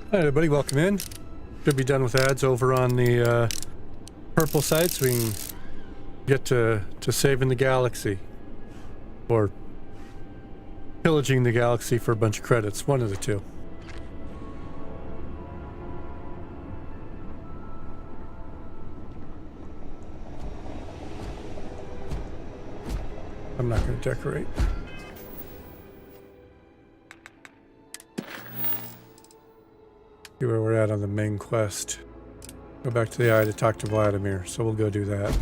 Hi everybody, welcome in. Should be done with ads over on the purple side so we can get to saving the galaxy. Or pillaging the galaxy for a bunch of credits. One of the two. I'm not going to decorate. See where we're at on the main quest. Go back to the Eye to talk to Vladimir, so we'll go do that.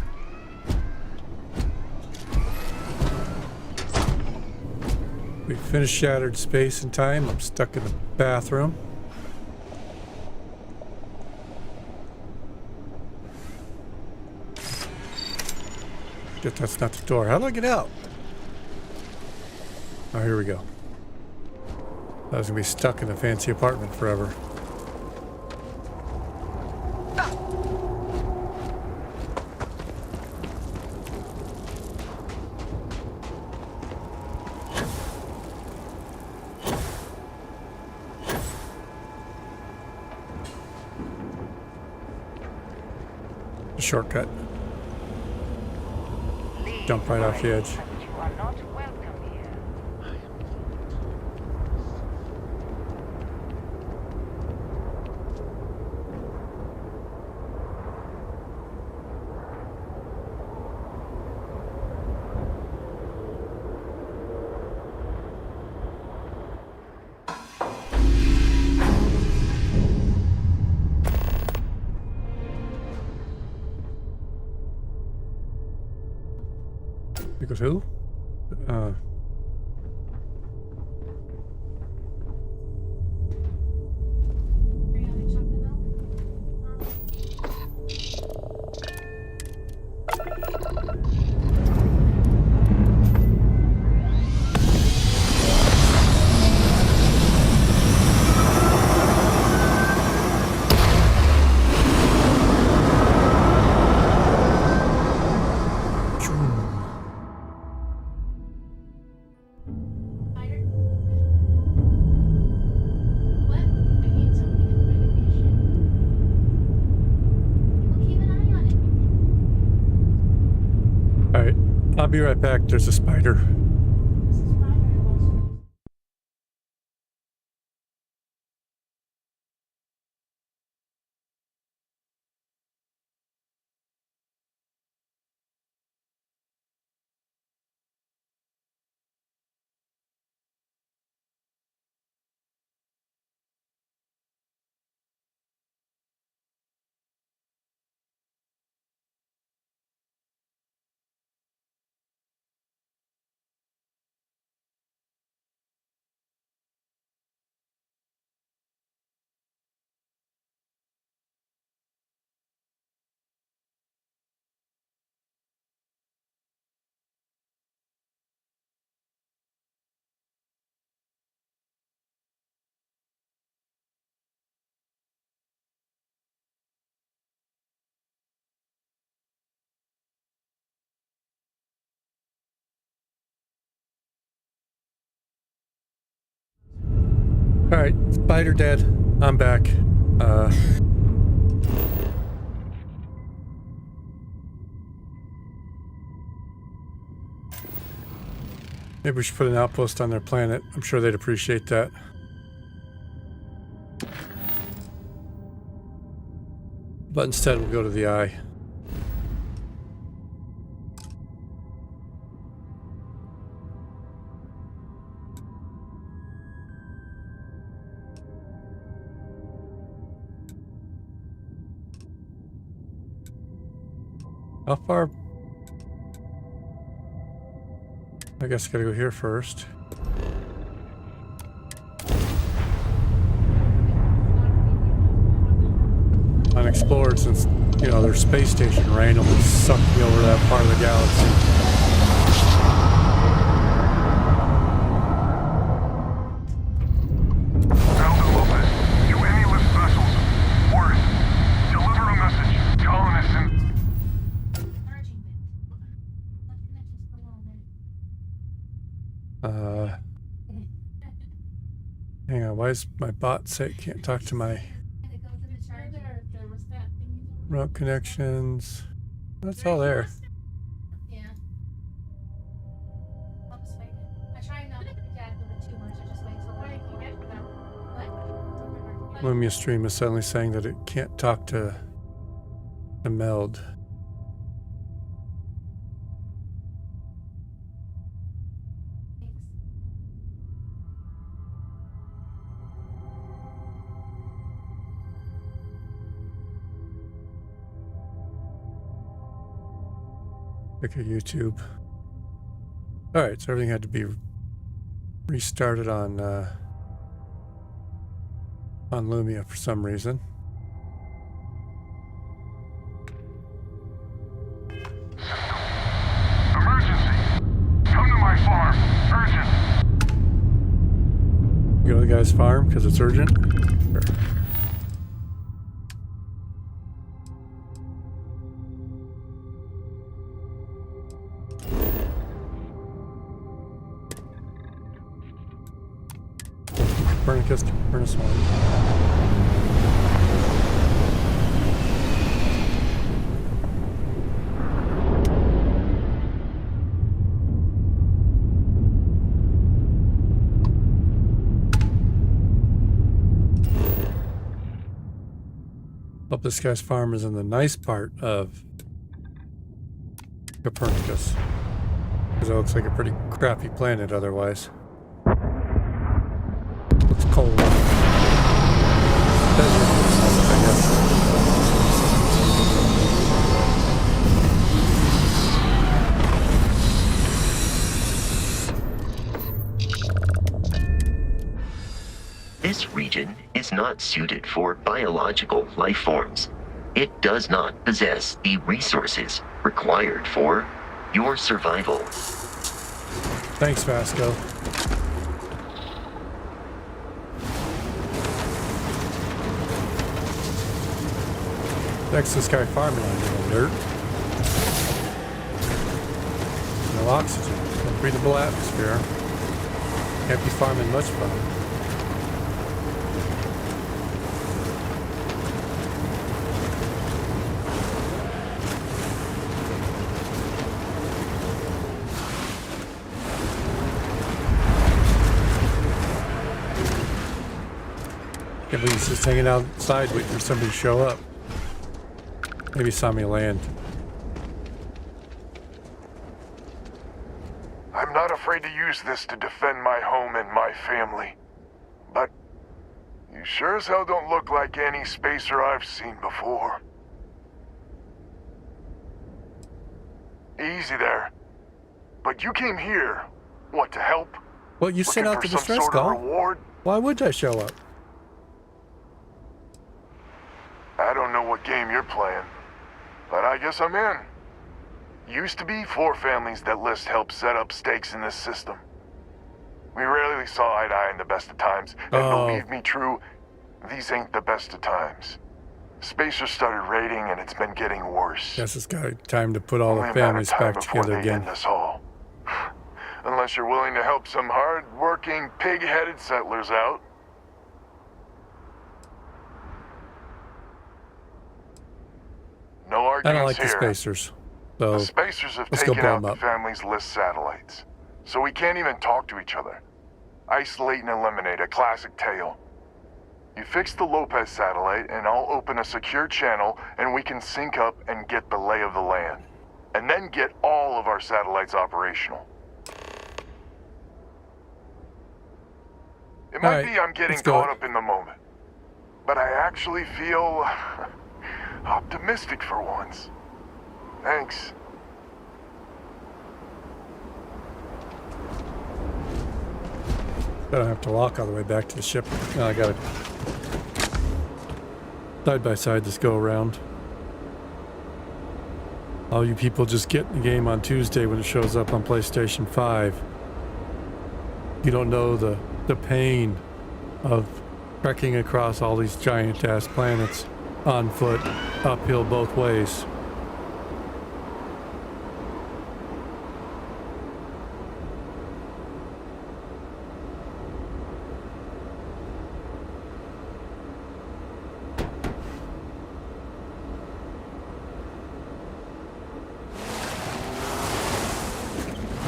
We finished Shattered Space and Time. I'm stuck in the bathroom. Shit, that's not the door. How do I get out? Oh, here we go. I was gonna be stuck in a fancy apartment forever. Shortcut. Jump right off the edge. You are not welcome here. Because who? I'll be right back. There's a spider. Alright, spider dead. I'm back. Maybe we should put an outpost on their planet. I'm sure they'd appreciate that. But instead we'll go to the Eye. How far? I guess I gotta go here first. Unexplored since, you know, their space station randomly sucked me over that part of the galaxy. Hang on, why is my bot say it can't talk to my remote connections? That's all there. Lumia stream is suddenly saying that it can't talk to Meld. Pick a YouTube. Alright, so everything had to be restarted on Lumia for some reason. Emergency! Come to my farm. Urgent! Go to the guy's farm because it's urgent? Sure. Copernicus, Copernicus one. Hope this guy's farm is in the nice part of Copernicus. Because it looks like a pretty crappy planet otherwise. It's cold. Desert, I guess. This region is not suited for biological life forms. It does not possess the resources required for your survival. Thanks, Vasco. Next, this guy farming on the dirt. No oxygen. No breathable atmosphere. Can't be farming much fun. Can't believe he's just hanging outside waiting for somebody to show up. Maybe saw me land. I'm not afraid to use this to defend my home and my family. But you sure as hell don't look like any spacer I've seen before. Easy there. But you came here, what, to help? Well, you sent out the distress call. Reward? Why would I show up? I don't know what game you're playing, but I guess I'm in. Used to be 4 families that list help set up stakes in this system. We rarely saw eye to eye in the best of times, and believe me true, these ain't the best of times. Spacers started raiding and it's been getting worse. Guess it's got time to put all the families back together again. End us all. Unless you're willing to help some hard-working, pig-headed settlers out. No arguments I don't like here. the spacers. So the spacers have let's go taken blow out them the up. family's list satellites. So we can't even talk to each other. Isolate and eliminate, a classic tale. You fix the Lopez satellite and I'll open a secure channel and we can sync up and get the lay of the land. And then get all of our satellites operational. It might be I'm getting caught up in the moment. But I actually feel optimistic for once. Thanks. I don't have to walk all the way back to the ship. No, I gotta side by side this go around. All you people just get the game on Tuesday when it shows up on PlayStation 5. You don't know the pain of trekking across all these giant ass planets on foot, uphill both ways.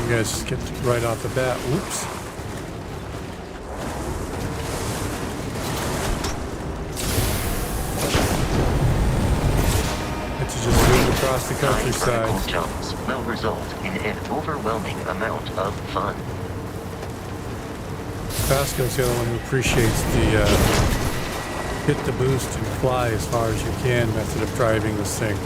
You guys just get right off the bat. Whoops. Let's just move across the countryside. Vertical jumps will result in an overwhelming amount of fun. Pasco's the only one who appreciates the hit the boost and fly as far as you can method of driving this thing.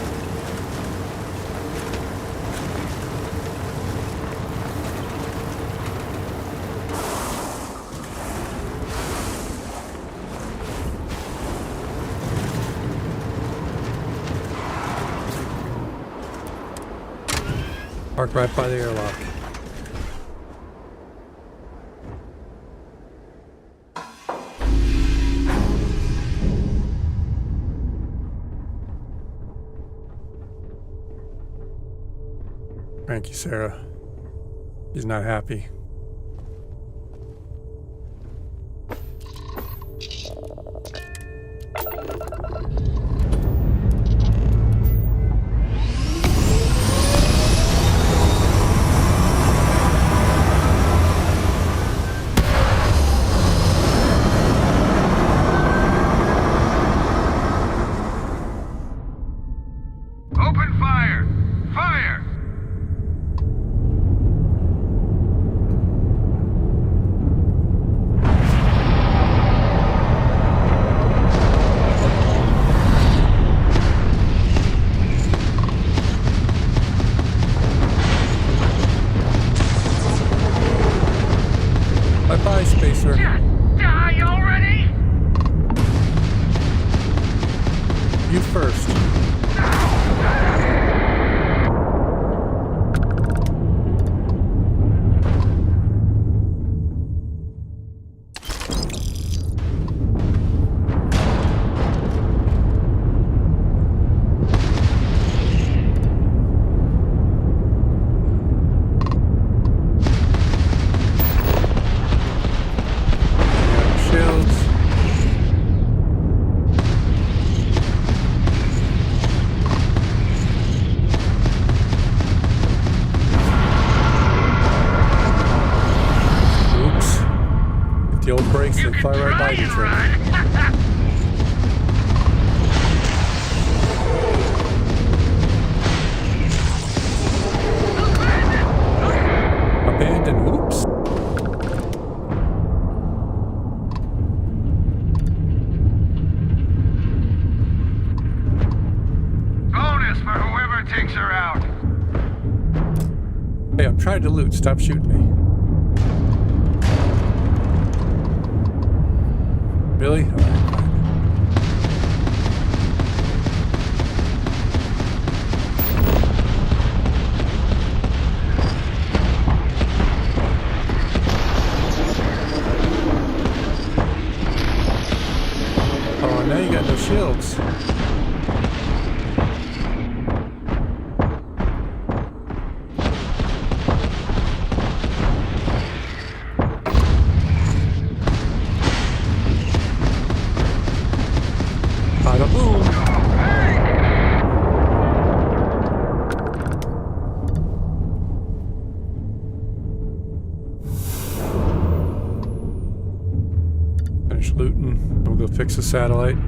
Park right by the airlock. Thank you, Sarah. She's not happy. Open fire! Fire! Bye-bye, Spacer. Die already? You first. Shields. Oops. Hit the old brakes and fly right by each other. Abandoned. Oops. Bonus for whoever takes her out. Hey, I'm trying to loot. Stop shooting me. Really? All right. Oh, now you got no shields. Bada boom. Finish looting. We'll go fix the satellite.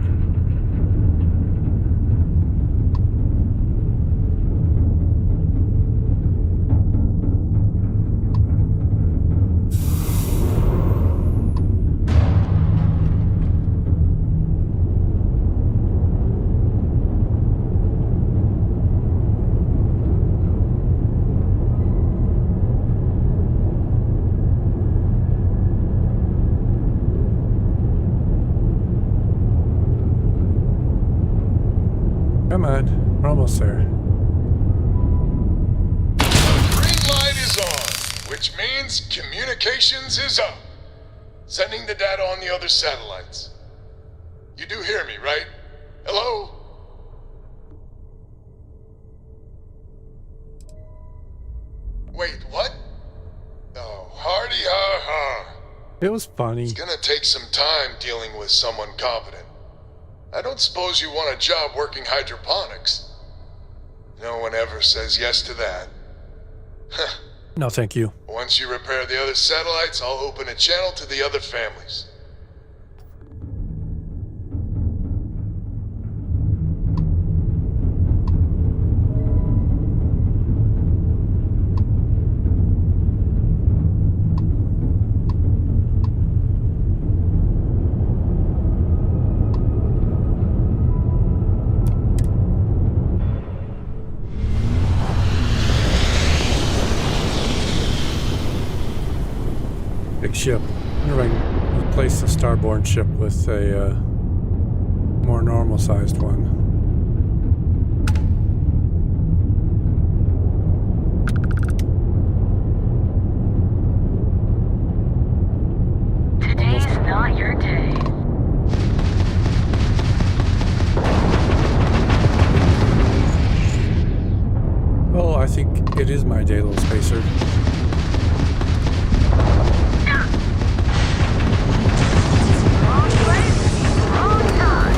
Come on, we're almost there. Green light is on, which means communications is up. Sending the data on the other satellites. You do hear me, right? Hello? Wait, what? Oh, hardy ha ha. It was funny. It's gonna take some time dealing with someone competent. I don't suppose you want a job working hydroponics. No one ever says yes to that. No, thank you. Once you repair the other satellites, I'll open a channel to the other families. Big ship. I wonder if I can replace the Starborn ship with a more normal-sized one. Today's not your day. Oh, I think it is my day, little spacer. Wrong place, wrong time.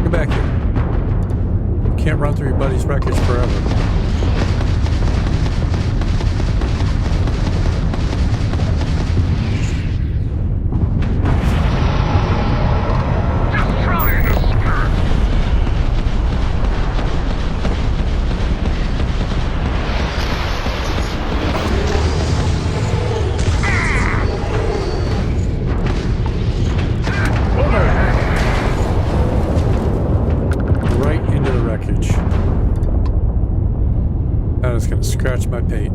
Get back here. You can't run through your buddy's wreckage forever. Destroying the spirit. Right into the wreckage. That is going to scratch my paint.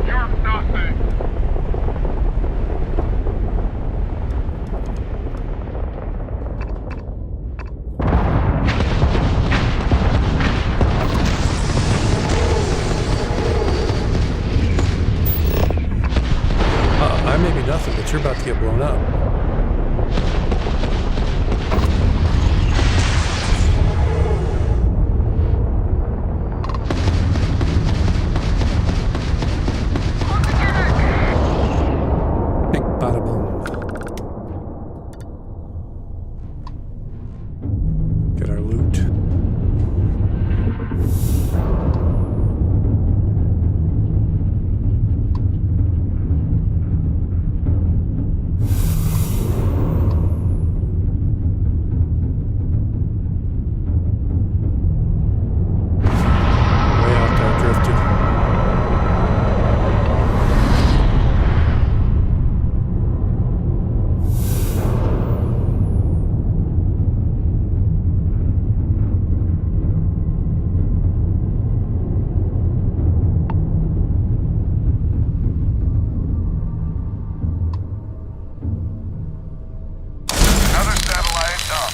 You're nothing. I may be nothing, but you're about to get blown up. Pull together. Big bada boom. Get our loot. Way out there drifted. Another satellite up.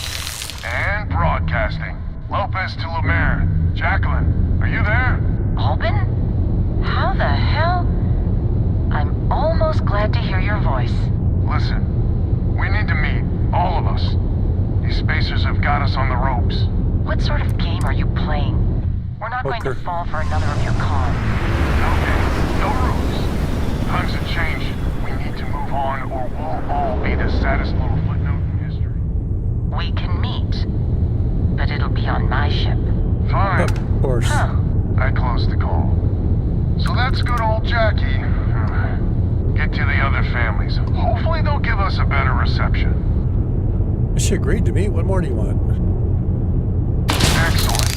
And broadcasting. Lopez to Lemaire. Jacqueline, are you there? Albin? How the hell? I'm almost glad to hear your voice. Listen, we need to meet. All of us. These spacers have got us on the ropes. What sort of game are you playing? We're not going to Poker. fall for another of your cons. No games, no rules. Times have changed. We need to move on or we'll all be the saddest little footnote in history. We can meet, but it'll be on my ship. Fine. Of course. Huh. I closed the call. So that's good old Jackie. Get to the other families. Hopefully they'll give us a better reception. She agreed to meet. What more do you want? Excellent.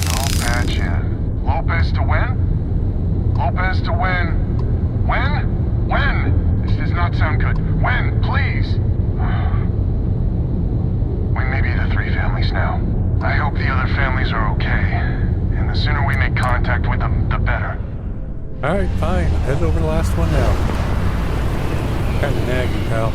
I'll patch in. Lopez to win? Lopez to win. When? When? This does not sound good. When? Please. We may be the three families now. I hope the other families are okay. And the sooner we make contact with them, the better. Alright, fine. Head over to the last one now. Kinda nagging, pal.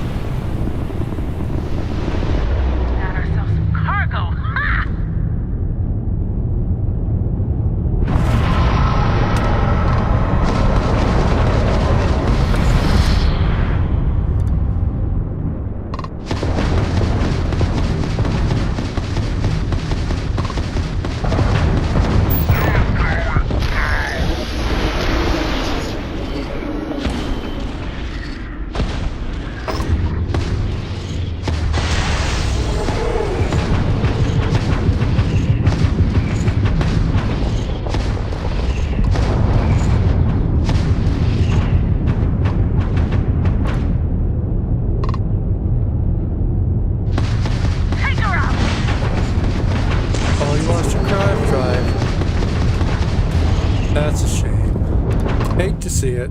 see it.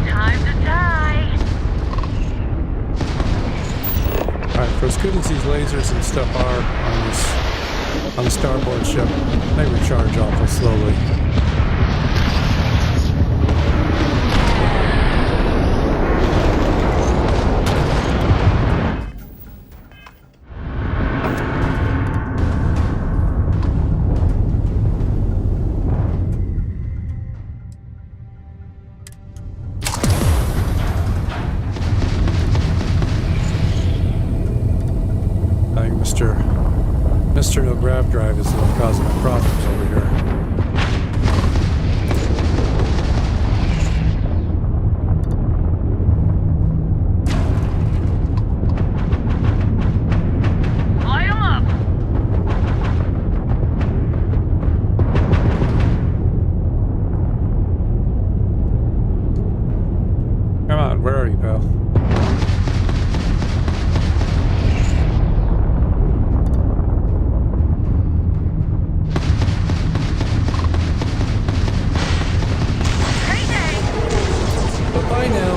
Time to die. Alright, for as good as these lasers and stuff are on the starboard ship, they recharge awful slowly. I think Mr. No Grav Drive is the one causing my problems over here. Light 'em up. Come on, where are you, pal? Payday. Bye now.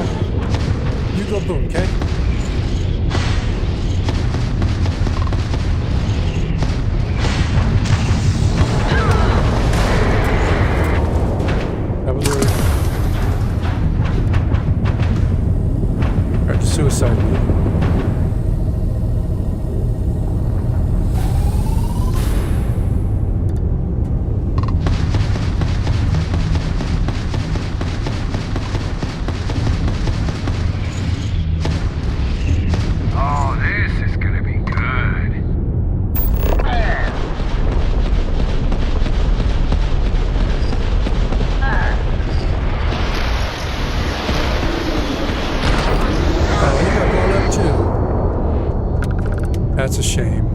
You go boom, okay? That was rude. Alright, suicide move. Oh, this is gonna be good. Oh, he got blown up too. That's a shame.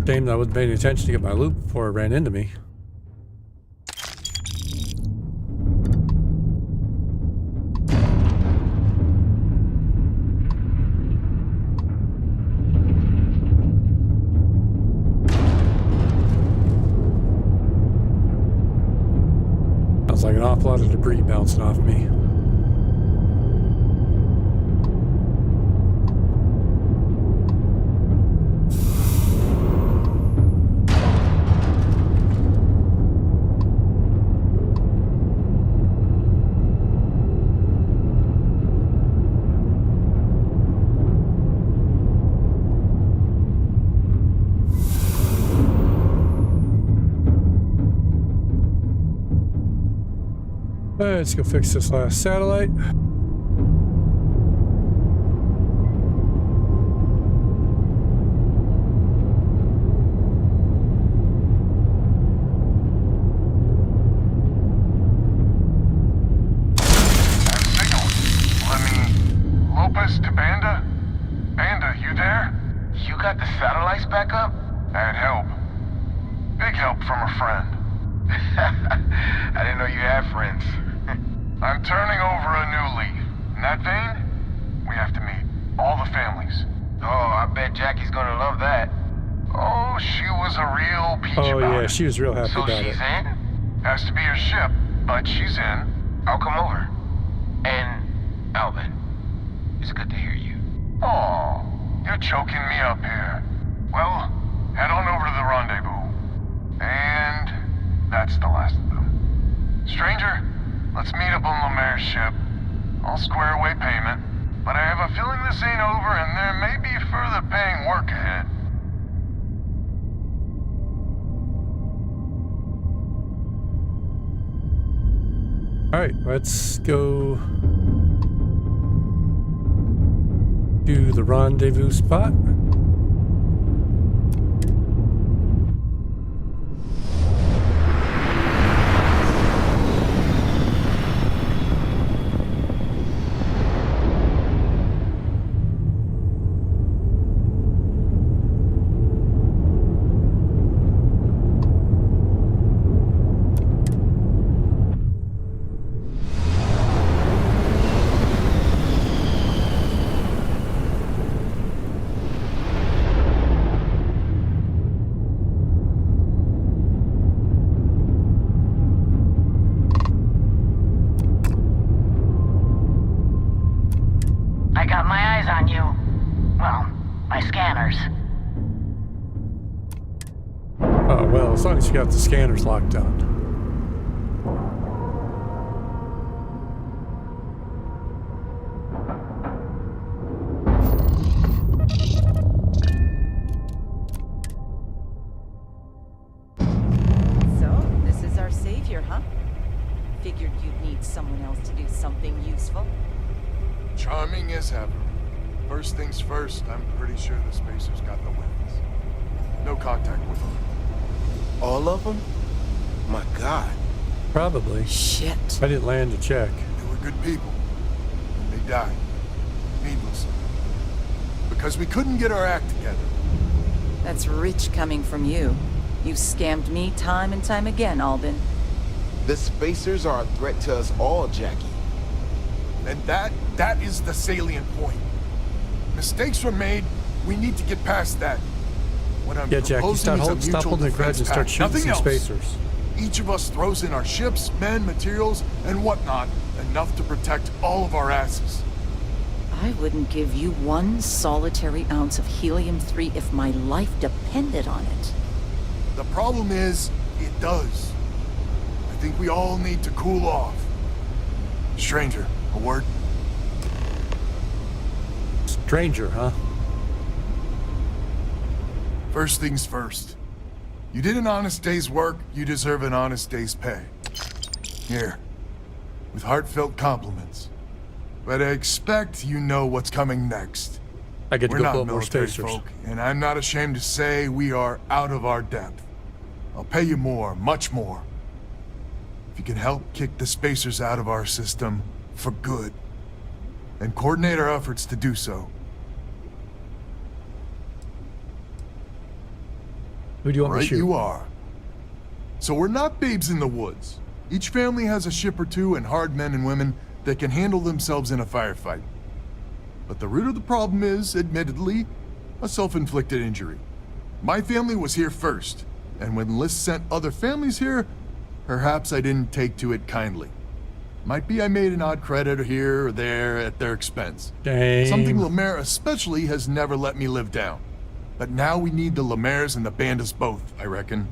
Shame that I wasn't paying attention to get my loot before it ran into me. Sounds like an awful lot of debris bouncing off me. Let's go fix this last satellite. Lopez to Banda? Banda, you there? You got the satellites back up? Had help. Big help from a friend. I didn't know you had friends. I'm turning over a new leaf. In that vein, we have to meet all the families. Oh, I bet Jackie's gonna love that. Oh, she was a real peach Oh about yeah, it. she was real happy So about she's it. in? Has to be her ship, but she's in. I'll come over. And, Alvin, it's good to hear you. Oh, you're choking me up here. Well, head on over to the rendezvous. And that's the last of them. Stranger, let's meet up on Lemaire's ship. I'll square away payment, but I have a feeling this ain't over and there may be further paying work ahead. Alright, let's go to the rendezvous spot. I got my eyes on you. Well, my scanners. Oh, well, as long as you got the scanners locked down. So, this is our savior, huh? Figured you'd need someone else to do something useful. Charming as ever. First things first, I'm pretty sure the Spacers got the weapons. No contact with them. All of them? My God. Probably. Shit. I didn't land to check. They were good people. And they died. Needlessly. Because we couldn't get our act together. That's rich coming from you. You've scammed me time and time again, Albin. The Spacers are a threat to us all, Jackie. And that is the salient point. Mistakes were made. We need to get past that. What I'm Yeah, Jackie, proposing is a stop mutual holding a grudge defense and start pact. shooting Nothing some else. spacers. Each of us throws in our ships, men, materials, and whatnot, enough to protect all of our asses. I wouldn't give you one solitary ounce of helium-3 if my life depended on it. The problem is, it does. I think we all need to cool off. Stranger, a word? Stranger, huh? First things first. You did an honest day's work, you deserve an honest day's pay. Here, with heartfelt compliments. But I expect you know what's coming next. I get to We're go not blow more military spacers. folk, and I'm not ashamed to say we are out of our depth. I'll pay you more, much more. If you can help kick the spacers out of our system for good, and coordinate our efforts to do so. Who do you want me to Right shoot? you are. So we're not babes in the woods. Each family has a ship or two and hard men and women that can handle themselves in a firefight. But the root of the problem is, admittedly, a self-inflicted injury. My family was here first, and when Liz sent other families here, perhaps I didn't take to it kindly. Might be I made an odd credit here or there at their expense. Dang. Something Lemaire especially has never let me live down. But now we need the Lemaires and the Bandits both, I reckon.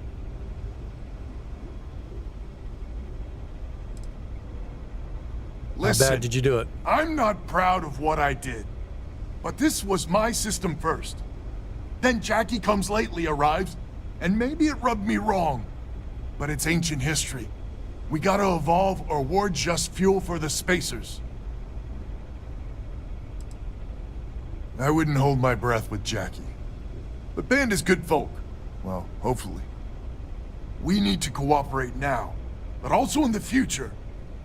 How Listen, bad did you do it? I'm not proud of what I did. But this was my system first. Then Jackie comes lately arrives, and maybe it rubbed me wrong. But it's ancient history. We gotta evolve or we're just fuel for the Spacers. I wouldn't hold my breath with Jackie. But Band is good folk. Well, hopefully. We need to cooperate now, but also in the future.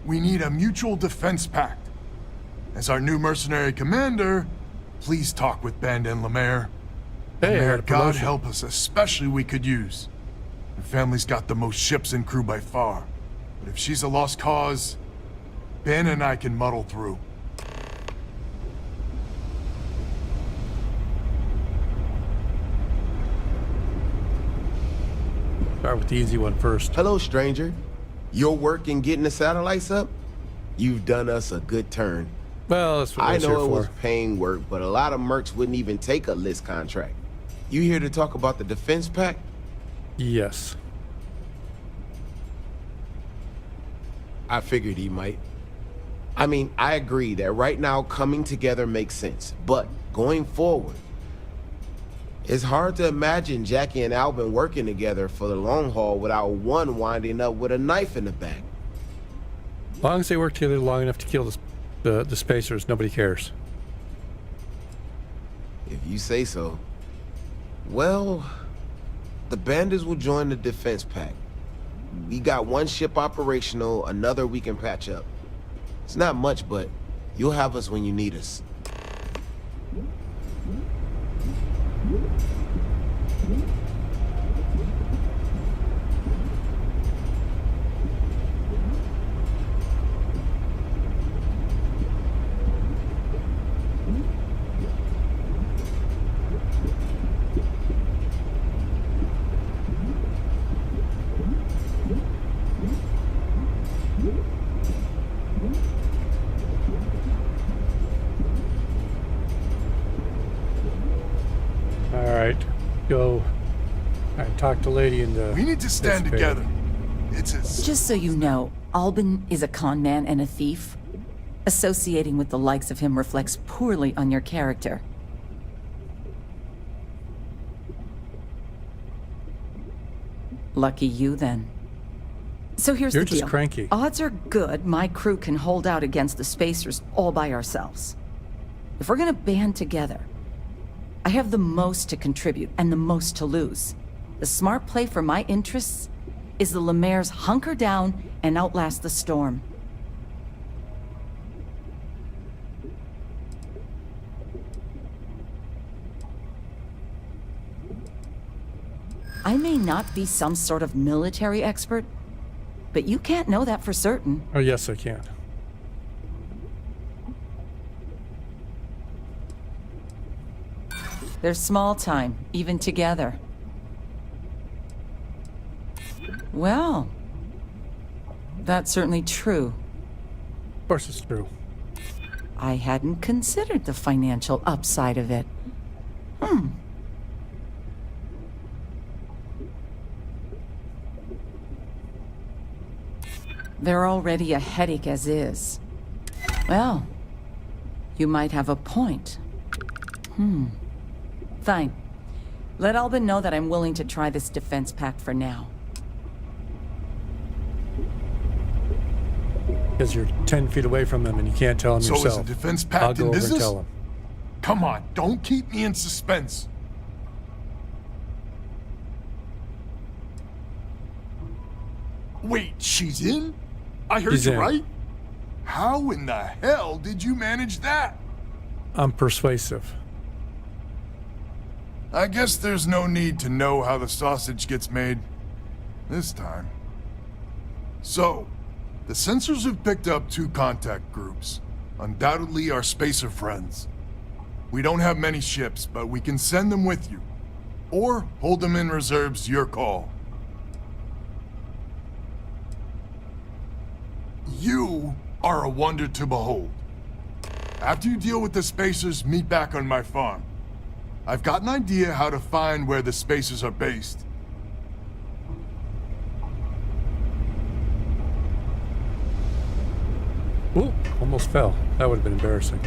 We need a mutual defense pact. As our new mercenary commander, please talk with Band and Lemaire. Hey, I Lemaire, got a God promotion. help us, especially we could use. Her family's got the most ships and crew by far. But if she's a lost cause, Ben and I can muddle through. Start with the easy one first. Hello, stranger. Your work in getting the satellites up? You've done us a good turn. Well, that's what I I was here know it for. was paying work, but a lot of mercs wouldn't even take a list contract. You here to talk about the defense pact? Yes. I figured he might. I mean, I agree that right now coming together makes sense, but going forward, it's hard to imagine Jackie and Albin working together for the long haul without one winding up with a knife in the back. As long as they work together long enough to kill the spacers, nobody cares. If you say so. Well, the bandits will join the defense pact. We got one ship operational, another we can patch up. It's not much, but you'll have us when you need us. Alright. Go and talk to Lady into We need to stand dissipating. together. It's as... Just so you know, Albin is a con man and a thief. Associating with the likes of him reflects poorly on your character. Lucky you, then. So here's You're the just deal. cranky. Odds are good my crew can hold out against the Spacers all by ourselves. If we're gonna band together, I have the most to contribute and the most to lose. The smart play for my interests is the Lemaire's hunker down and outlast the storm. I may not be some sort of military expert, but you can't know that for certain. Oh, yes, I can. There's small time, even together. Well, that's certainly true. Of course it's true. I hadn't considered the financial upside of it. They're already a headache as is. Well, you might have a point. Fine. Let Albin know that I'm willing to try this defense pact for now. Because you're 10 feet away from them and you can't tell them So yourself. is the defense I'll pact go in over and business? tell them. Come on, don't keep me in suspense. Wait, she's in? I heard She's you in. right? How in the hell did you manage that? I'm persuasive. I guess there's no need to know how the sausage gets made this time. So, the sensors have picked up 2 contact groups. Undoubtedly our spacer friends. We don't have many ships, but we can send them with you. Or hold them in reserves, your call. You are a wonder to behold. After you deal with the spacers, meet back on my farm. I've got an idea how to find where the spacers are based. Ooh, almost fell. That would have been embarrassing.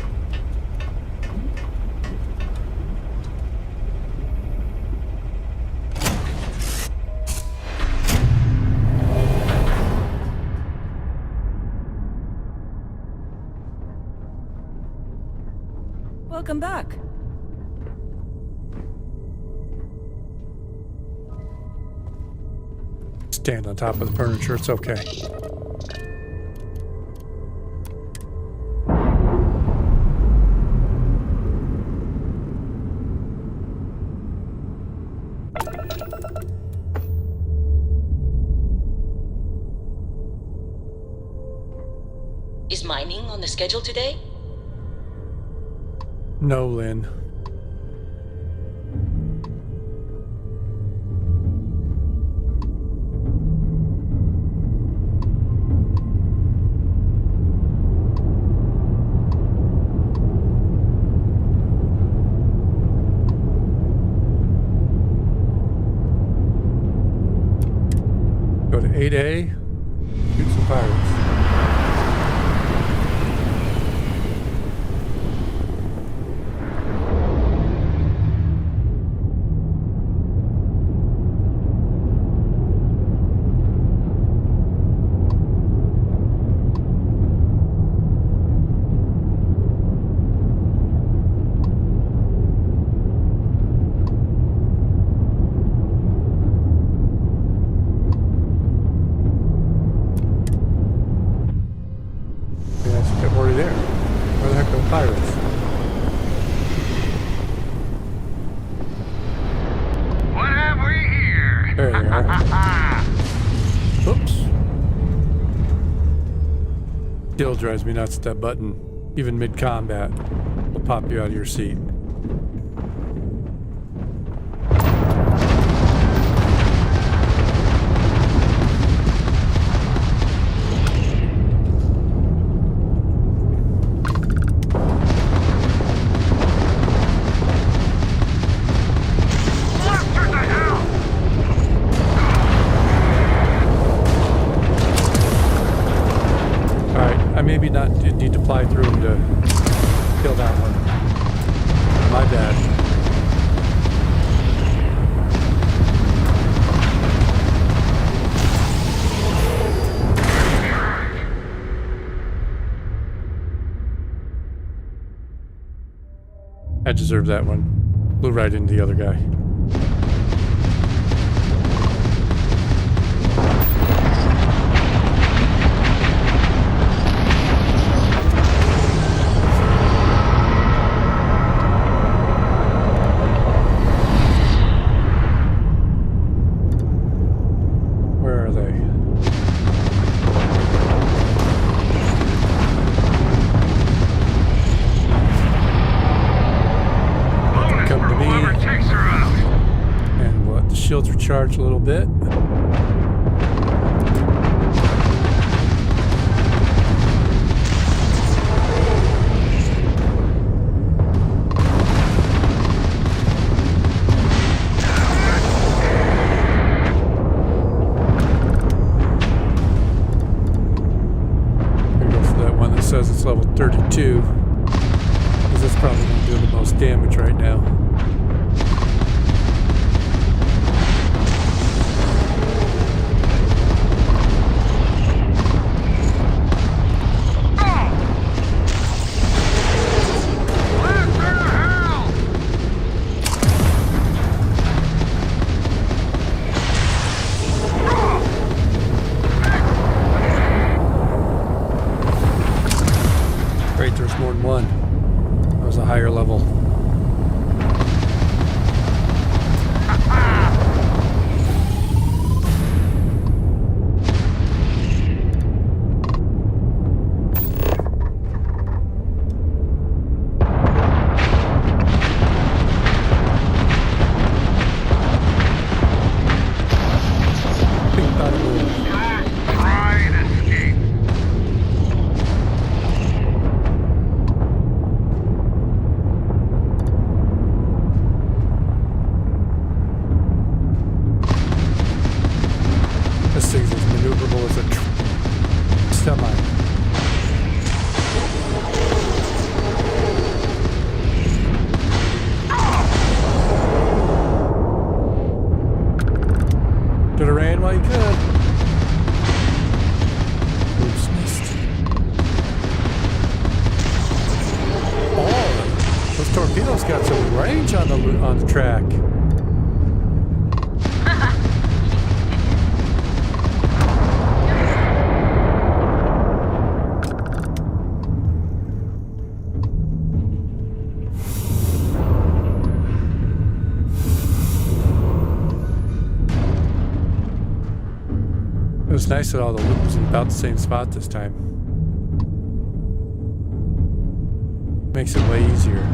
Welcome back. Stand on top of the furniture, it's okay. Is mining on the schedule today? No, Lynn. Go to 8A, shoot some pirates. Yes, they're already there. Where the heck are the pirates? What have we here? There they are. Oops. Still drives me nuts, that button. Even mid-combat will pop you out of your seat. My bad. I deserve that one. Blew right into the other guy. Where are they? Come to me. Whoever takes her out. And we'll let the shields recharge a little bit. Says it's level 32 because that's probably going to do the most damage right now. Great, there's more than one. That was a higher level. Big bada boom. Don't try and escape. This thing's as maneuverable as a semi. Should have ran while you could. Oops, missed. Oh, those torpedoes got some range on the track. It was nice that all the loot was in about the same spot this time. Makes it way easier.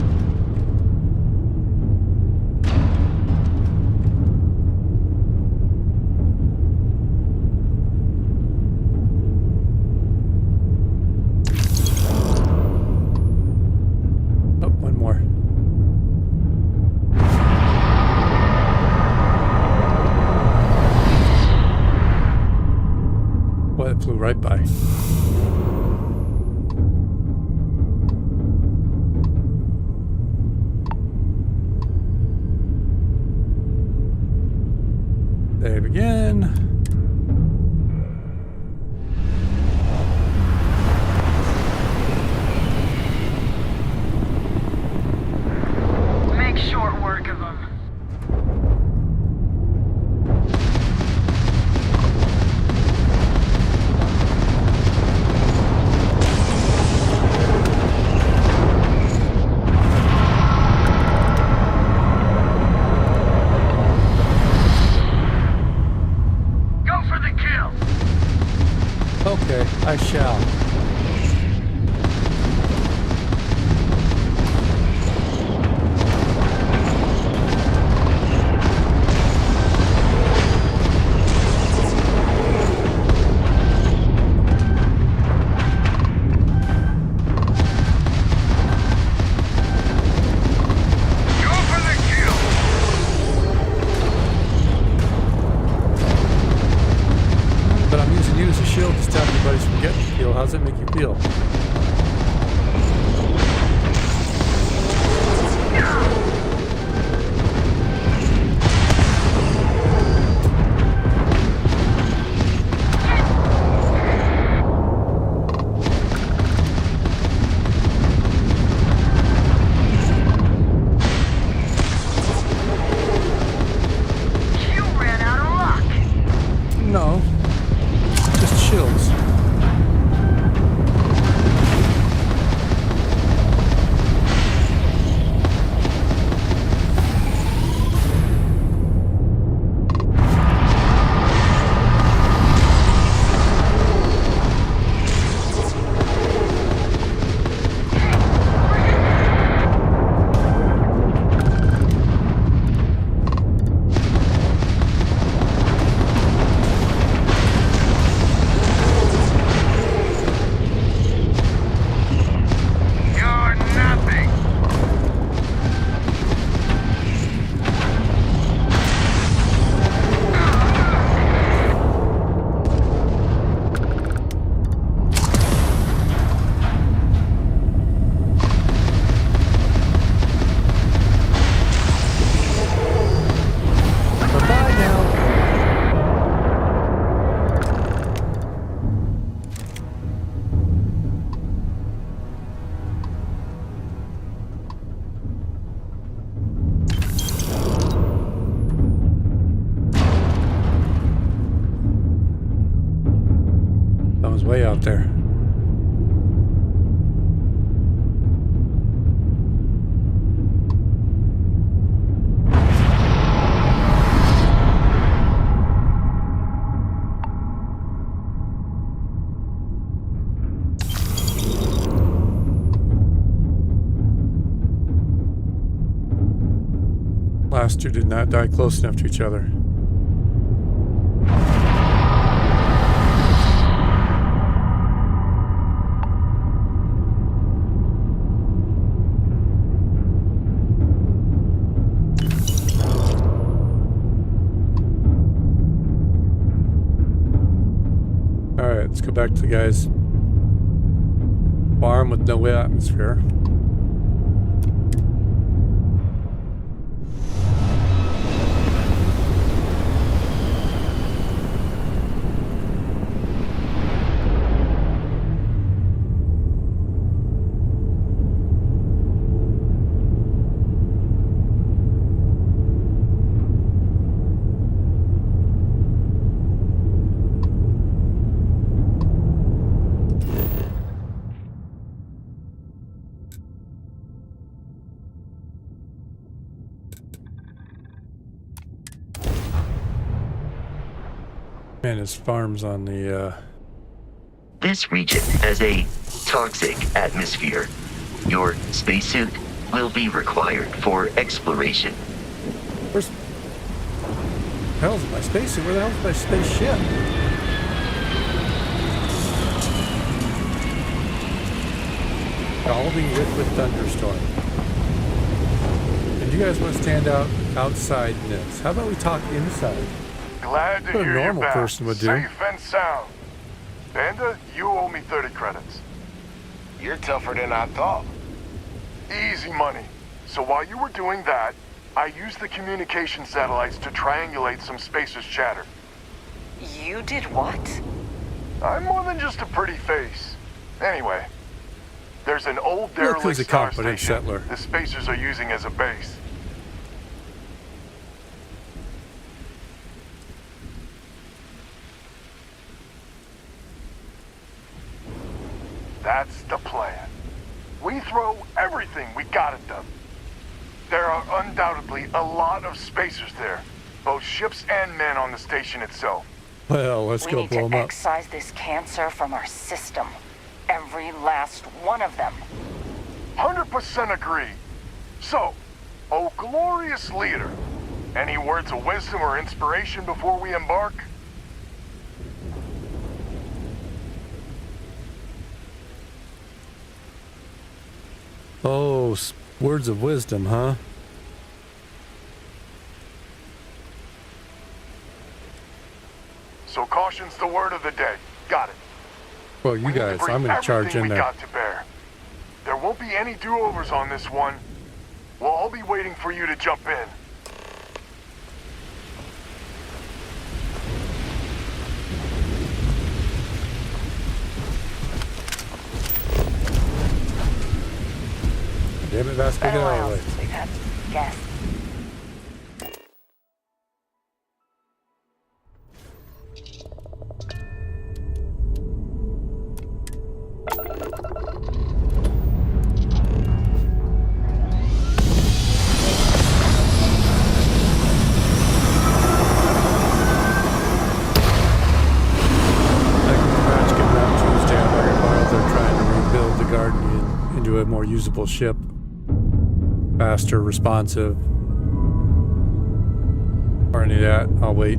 Oh, one more. Well, it flew right by. Save again. Make short work of them. Go for the kill. Okay, I shall. Go for the kill. But I'm using you as a shield to stop everybody from getting the kill. How's that make you feel? there. Last two did not die close enough to each other. Alright, let's go back to the guy's farm with no atmosphere. Man, his farm's on the, This region has a toxic atmosphere. Your spacesuit will be required for exploration. Where's... the hell's my spacesuit? Where the hell's my spaceship? Scalding with thunderstorm. And you guys want to stand outside this? How about we talk inside? Glad to What a hear you're normal back. person would do. Safe and sound. Panda, you owe me 30 credits. You're tougher than I thought. Easy money. So while you were doing that, I used the communication satellites to triangulate some spacers' chatter. You did what? I'm more than just a pretty face. Anyway, there's an old Look who's derelict a star competent station settler. the spacers are using as a base. That's the plan. We throw everything we got at them. There are undoubtedly a lot of spacers there, both ships and men on the station itself. Well, let's We go need blow to him up. excise this cancer from our system. Every last one of them. 100% agree. So, oh glorious leader, any words of wisdom or inspiration before we embark? Oh, words of wisdom, huh? So caution's the word of the day. Got it. Well, you We need to guys, bring I'm gonna charge everything in we there. got to bear. There won't be any do-overs on this one. We'll all be waiting for you to jump in. Damn it, Vasco, get Been a out of while the way. since we've had guests. They're trying to rebuild the Guardian into a more usable ship. Faster, responsive. Or any of that, I'll wait.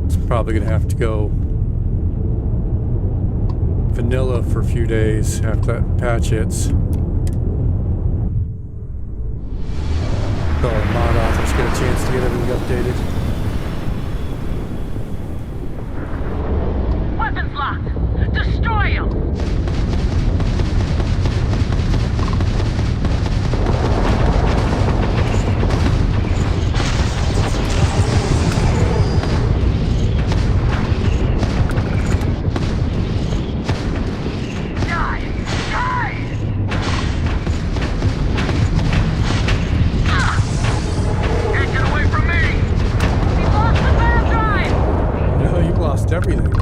It's probably gonna have to go vanilla for a few days after that patch hits. So mod authors get a chance to get everything updated. Weapons locked! Destroy him! Everything.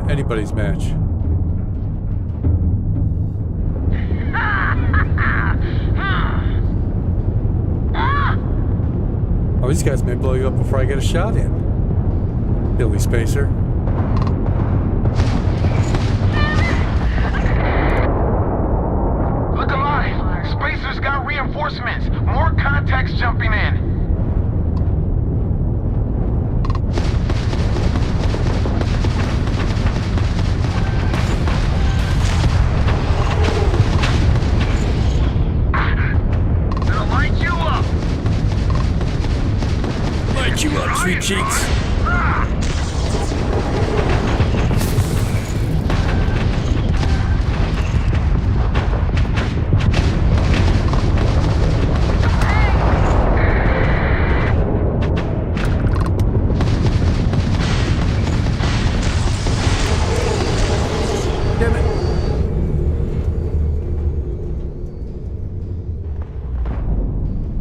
anybody's match. Oh, these guys may blow you up before I get a shot in. Billy Spacer. Look alive! Spacer's got reinforcements! More contacts jumping in! They'll light you up! Light you up, sweet cheeks. Damn it.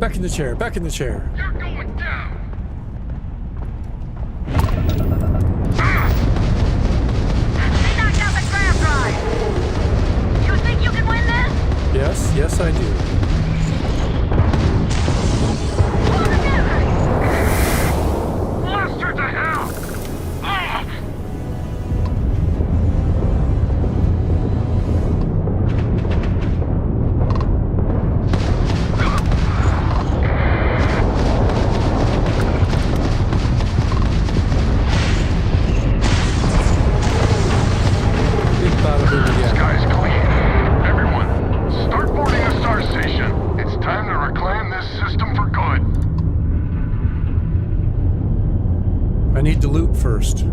Back in the chair, back in the chair. You're going down! They knocked out the grab drive. You think you can win this? Yes, yes I do. Pull together! Blast her to hell! Big bada boom again. Sky's clean. Everyone, start boarding the Star Station. It's time to reclaim this system for good. I need to loot first.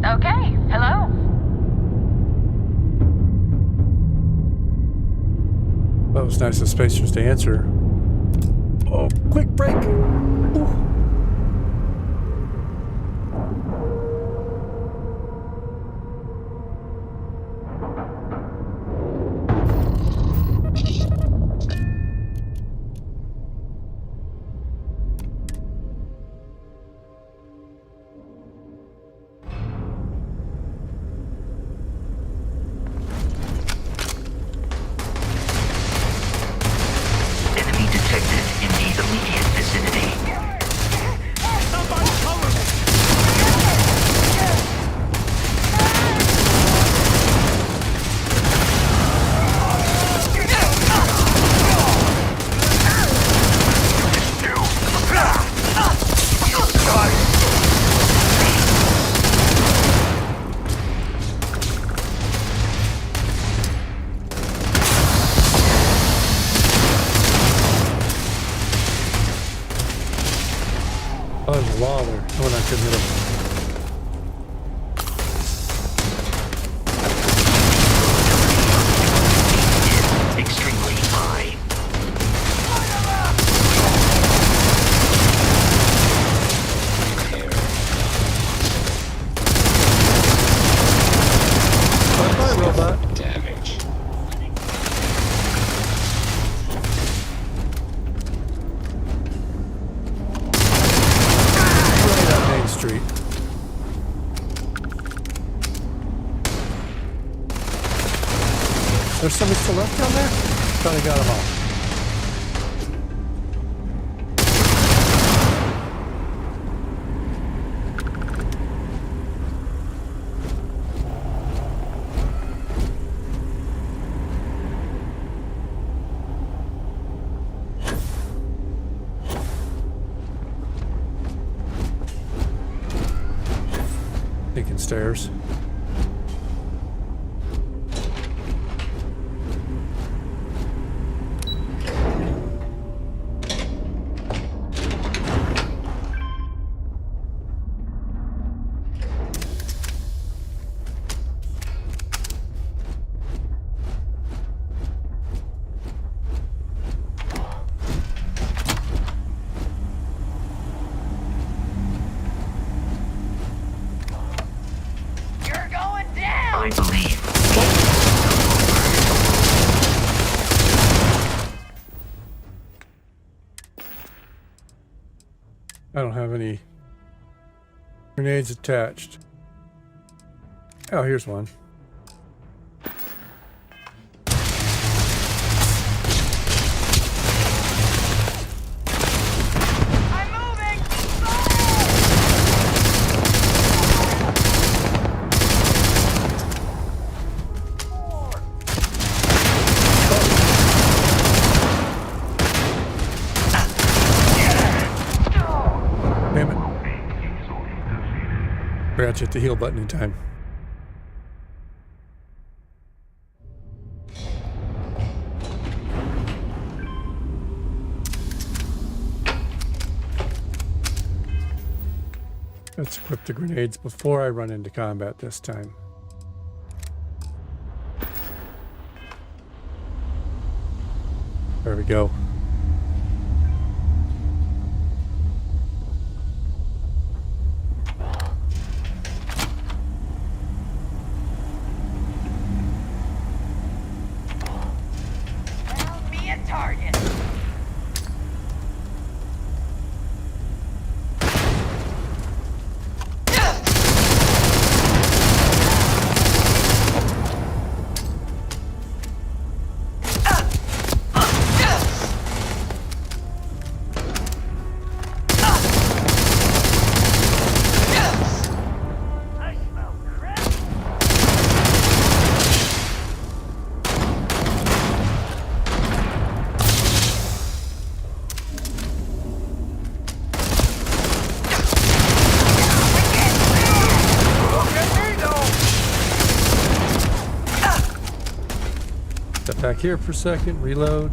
Okay, hello. That was nice of Spacers to answer. Oh, quick break! Ooh. Enemy detected in the immediate vicinity. Oh, there's a wall there. Oh, and I couldn't hit him. Extremely high. Bye-bye, robot. Damage. Right on Main Street. There's somebody still left down there? Thought I got them all. Taking stairs. I don't have any grenades attached. Oh, here's one. I'm moving! Damn it. Forgot to hit the heal button in time. Let's equip the grenades before I run into combat this time. There we go. Found me a target. I smell crap. Step back here for a second, reload.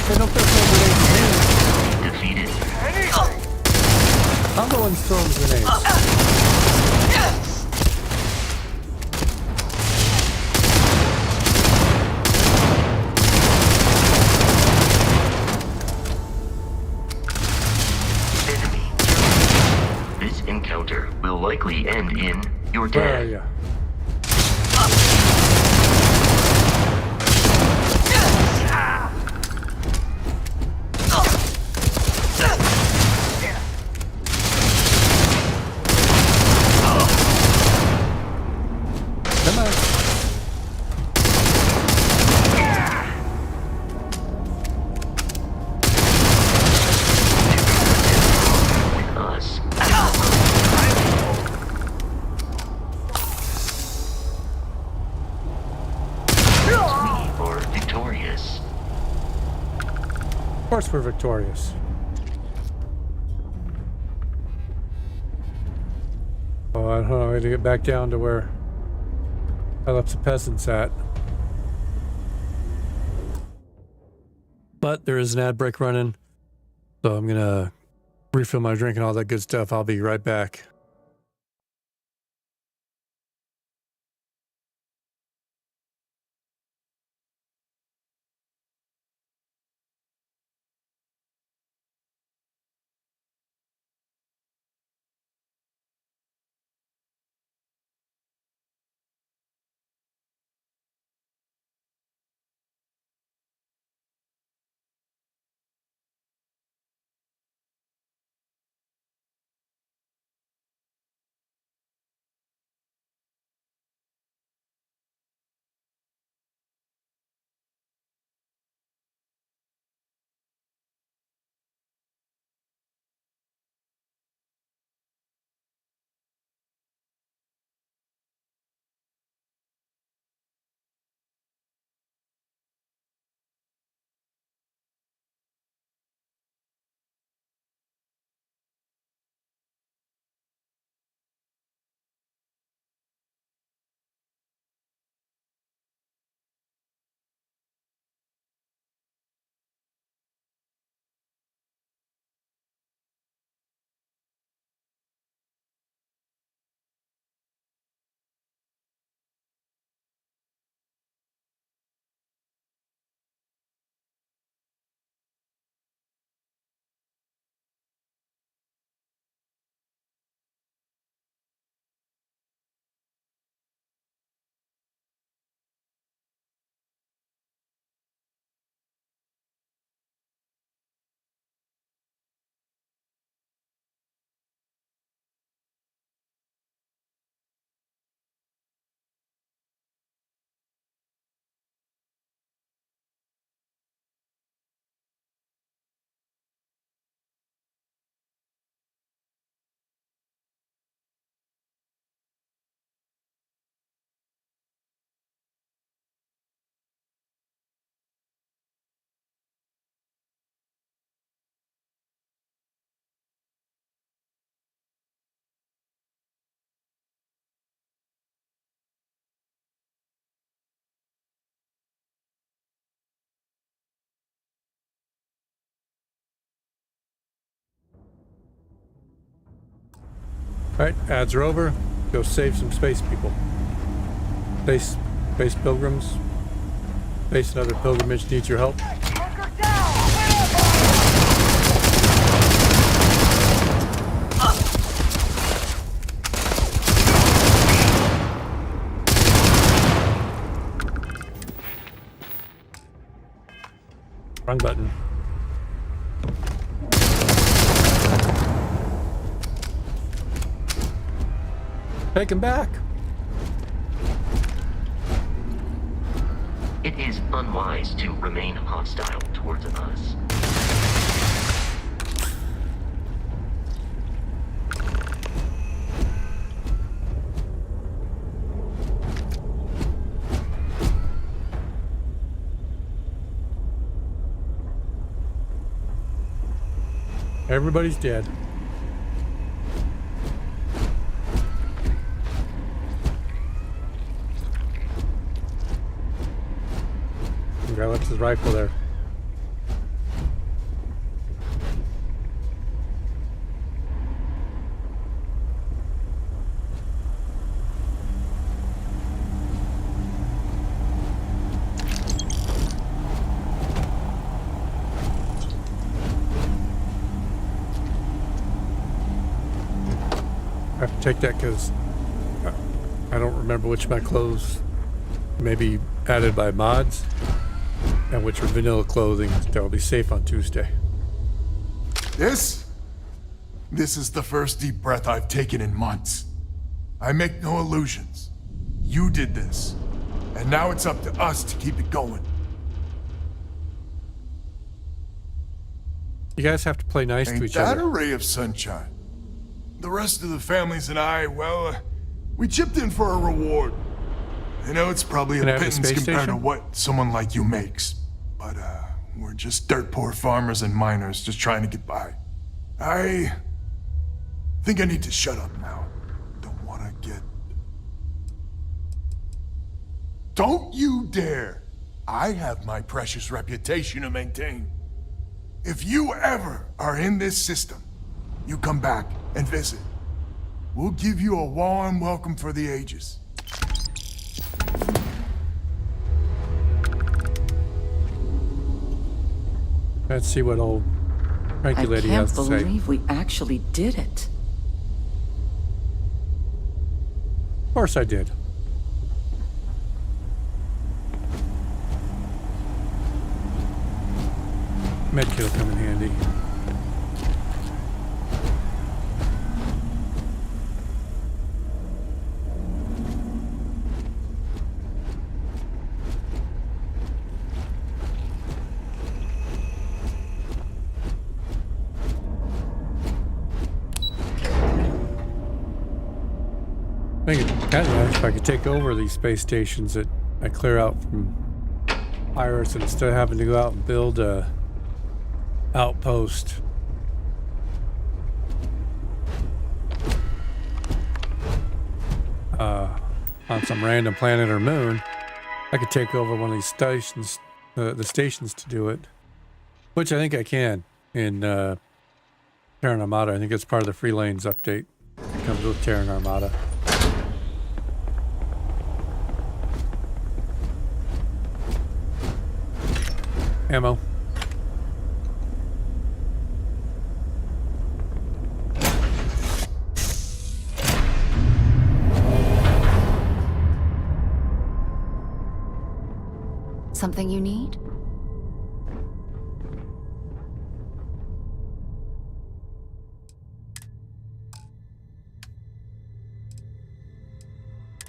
Hey, don't throw some grenades at me. Defeated. I'm the one throwing grenades. Enemy. This encounter will likely end in your Where are death. you? Come on. With us. We are victorious. Of course we're victorious. Oh, I don't know. I had to get back down to where I left the peasants at. But there is an ad break running, so I'm gonna refill my drink and all that good stuff. I'll be right back. Alright, ads are over. Go save some space people. Space pilgrims. Space and other pilgrimage needs your help. Wrong button. Take him back. It is unwise to remain hostile towards us. Everybody's dead. The guy left his rifle there. I have to take that because I don't remember which of my clothes may be added by mods and which are vanilla clothing that will be safe on Tuesday. This is the first deep breath I've taken in months. I make no illusions. You did this, and now it's up to us to keep it going. You guys have to play nice to Ain't each that other. a ray of sunshine? The rest of the families and I, well, we chipped in for a reward. I know it's probably a Can I have the pittance space compared to station? what someone like you makes. But, we're just dirt poor farmers and miners just trying to get by. I think I need to shut up now. Don't want to get... Don't you dare! I have my precious reputation to maintain. If you ever are in this system, you come back and visit. We'll give you a warm welcome for the ages. Let's see what old cranky I lady can't has to say. believe we actually did it. Of course I did. Medkit will come in handy. I think it's kind of nice if I could take over these space stations that I clear out from pirates and instead of having to go out and build a outpost. On some random planet or moon, I could take over one of these stations, the stations to do it, which I think I can in Terran Armada. I think it's part of the Free Lanes update. It comes with Terran Armada. Ammo. Something you need?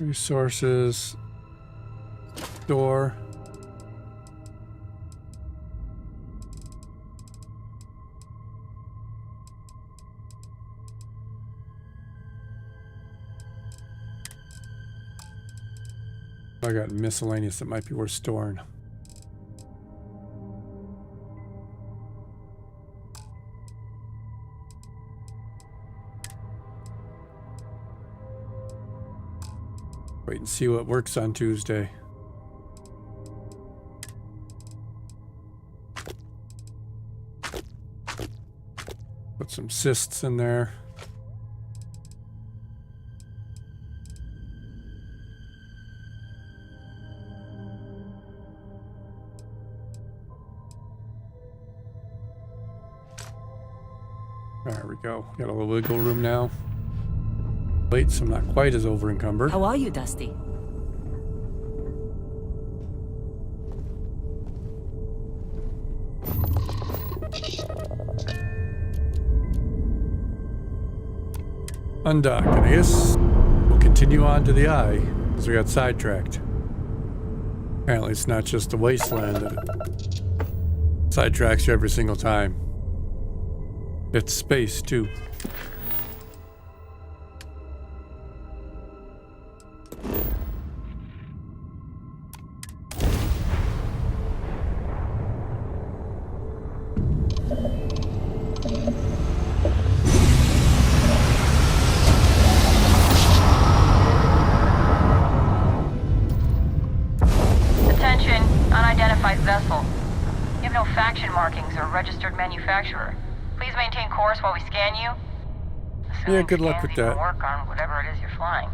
Resources. Door. I got miscellaneous that might be worth storing. Wait and see what works on Tuesday. Put some cysts in there. There we go. Got a little wiggle room now. Wait, so I'm not quite as over encumbered. How are you, Dusty? Undock, and I guess we'll continue on to the eye, because we got sidetracked. Apparently it's not just a wasteland that it sidetracks you every single time. It's space, too. Attention, unidentified vessel. You have no faction markings or registered manufacturer. Please maintain course while we scan you. Assuming Yeah, good luck scans with even that. Work on whatever it is you're flying.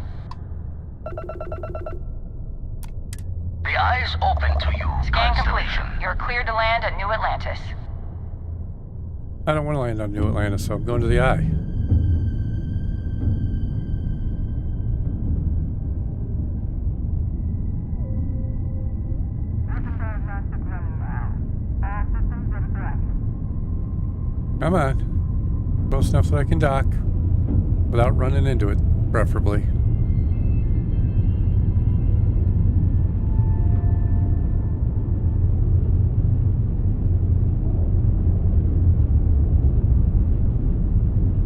The eye's open to you, Scan complete. Constellation. You're cleared to land at New Atlantis. I don't want to land on New Atlantis, so I'm going to the eye. Come on. Close enough that I can dock. Without running into it, preferably.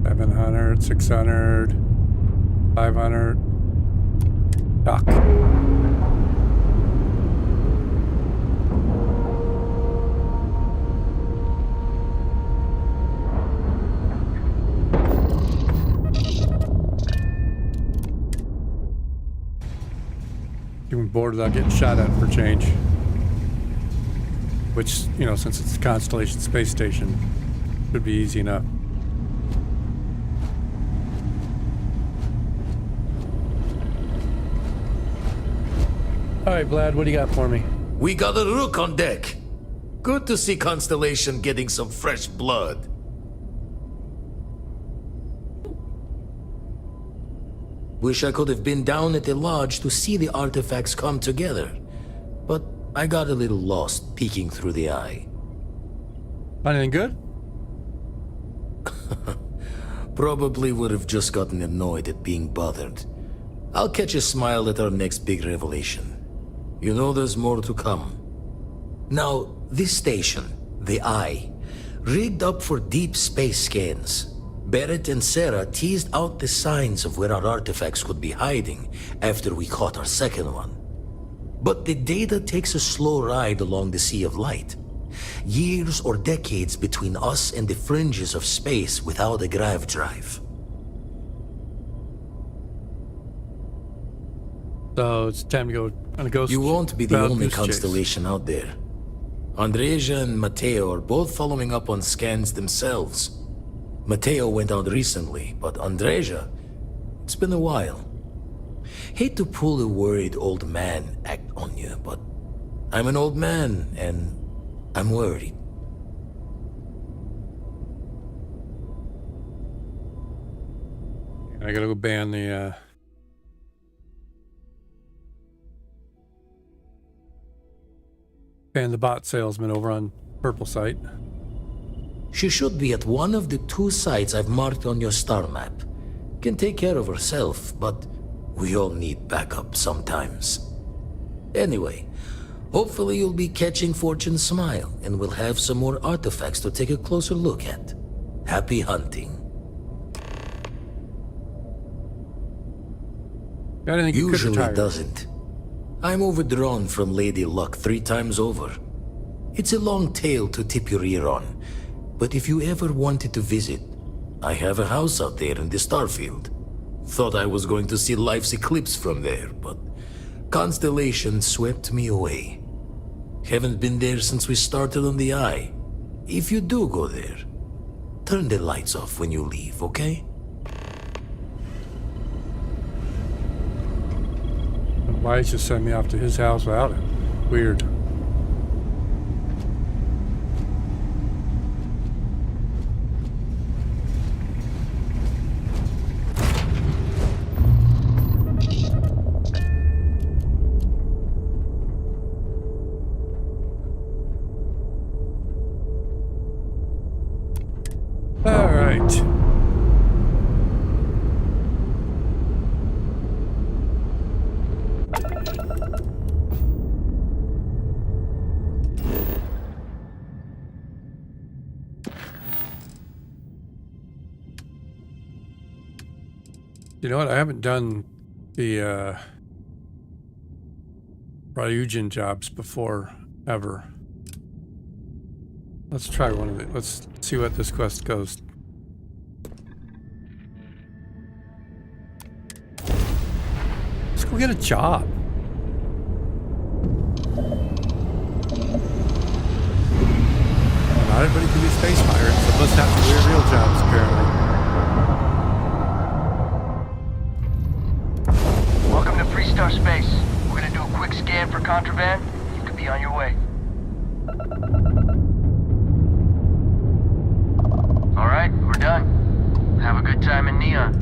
$700, $600, $500. Dock. Even bored without getting shot at for change. Which, you know, since it's a Constellation space station, should be easy enough. Alright, Vlad, what do you got for me? We got a Rook on deck. Good to see Constellation getting some fresh blood. Wish I could have been down at the lodge to see the artifacts come together. But I got a little lost peeking through the eye. Anything good? Probably would have just gotten annoyed at being bothered. I'll catch a smile at our next big revelation. You know there's more to come. Now, this station, the Eye, rigged up for deep space scans. Barrett and Sarah teased out the signs of where our artifacts could be hiding after we caught our second one. But the data takes a slow ride along the Sea of Light. Years or decades between us and the fringes of space without a grav drive. So it's time to go on a ghost. You won't be the wild only goose chase. Constellation out there. Andreja and Mateo are both following up on scans themselves. Mateo went out recently, but Andreja, it's been a while. Hate to pull a worried old man act on you, but I'm an old man, and I'm worried. I gotta go ban the, ban the bot salesman over on Purple site. She should be at one of the 2 sites I've marked on your star map. Can take care of herself, but we all need backup sometimes. Anyway, hopefully you'll be catching Fortune's smile, and we'll have some more artifacts to take a closer look at. Happy hunting. Got anything you could Usually retire? doesn't. I'm overdrawn from Lady Luck 3 times over. It's a long tale to tip your ear on, but if you ever wanted to visit, I have a house out there in the Starfield. Thought I was going to see life's eclipse from there, but Constellation swept me away. Haven't been there since we started on the Eye. If you do go there, turn the lights off when you leave, okay? Why did you send me off to his house without him? Weird. right. You know what? I haven't done the Ryujin jobs before, ever. Let's try one of it. Let's see what this quest goes. Let's go get a job. Not everybody can be space pirates. Some must have to do real jobs, apparently. Welcome to Freestar Space. We're gonna do a quick scan for contraband. You could be on your way. Alright, we're done. Have a good time in Neon.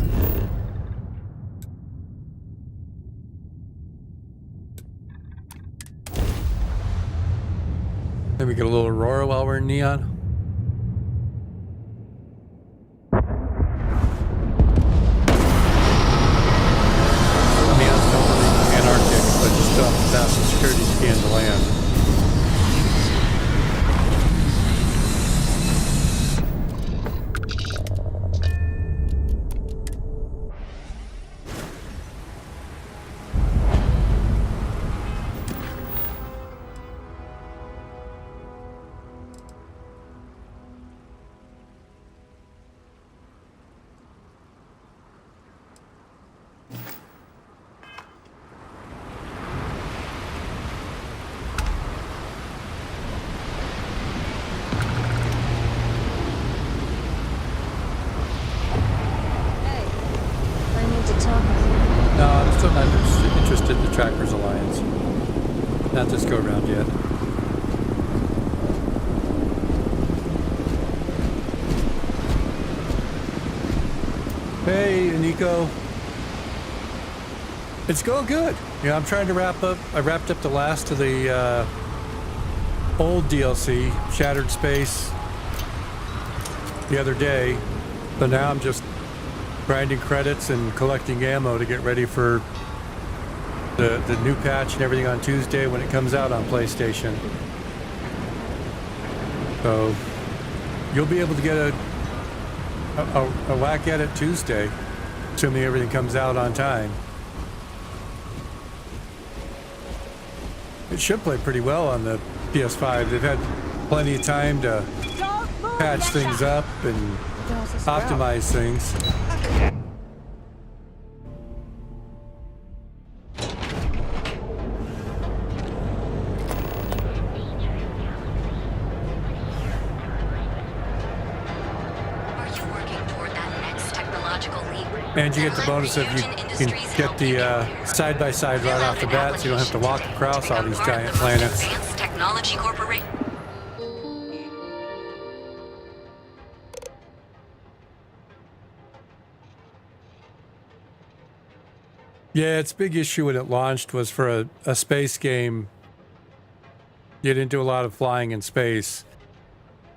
Then we get a little Aurora while we're in Neon. Neon's totally Antarctic, but you still have to pass the security scan to land. No, I'm still not interested in the Trackers Alliance. Not this go around yet. Hey, Nico. It's going good. Yeah, I'm trying to wrap up. I wrapped up the last of the old DLC, Shattered Space, the other day. So now I'm just grinding credits and collecting ammo to get ready for the new patch and everything on Tuesday when it comes out on PlayStation. So you'll be able to get a whack at it Tuesday, assuming everything comes out on time. It should play pretty well on the PS5. They've had plenty of time to patch things up and optimize things. And you get the bonus of you can get the side-by-side right off the bat, so you don't have to walk across all these giant planets. Technology Corporation. Yeah, its big issue when it launched was for a space game. You didn't do a lot of flying in space,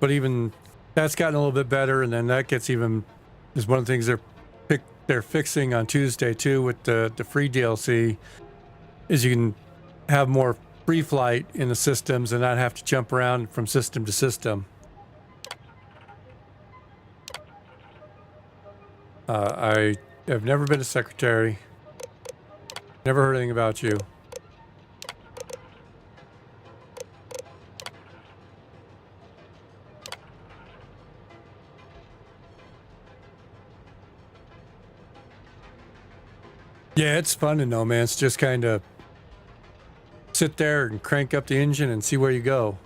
but even that's gotten a little bit better, and then that gets even is one of the things they're fixing on Tuesday too with the free DLC is you can have more free flight in the systems and not have to jump around from system to system. I have never been a secretary. Never heard anything about you. Yeah, it's fun to know, man. It's just kind of sit there and crank up the engine and see where you go.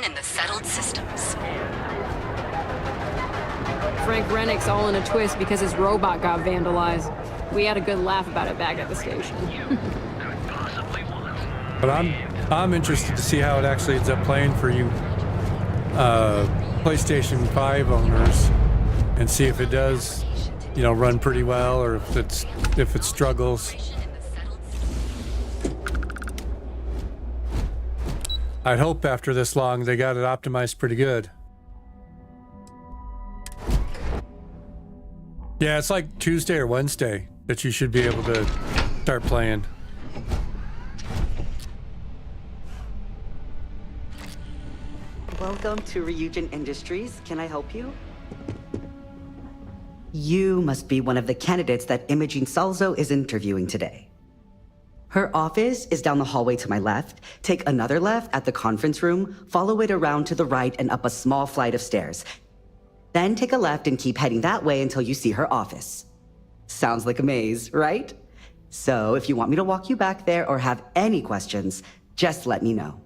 In the settled systems. Frank Rennick's all in a twist because his robot got vandalized. We had a good laugh about it back at the station. But I'm interested to see how it actually ends up playing for you PlayStation 5 owners and see if it does run pretty well, or if it struggles. I'd hope after this long they got it optimized pretty good. Yeah, it's like Tuesday or Wednesday that you should be able to start playing. Welcome to Ryujin Industries. Can I help you? You must be one of the candidates that Imogene Salzo is interviewing today. Her office is down the hallway to my left. Take another left at the conference room, follow it around to the right and up a small flight of stairs. Then take a left and keep heading that way until you see her office. Sounds like a maze, right? So if you want me to walk you back there or have any questions, just let me know.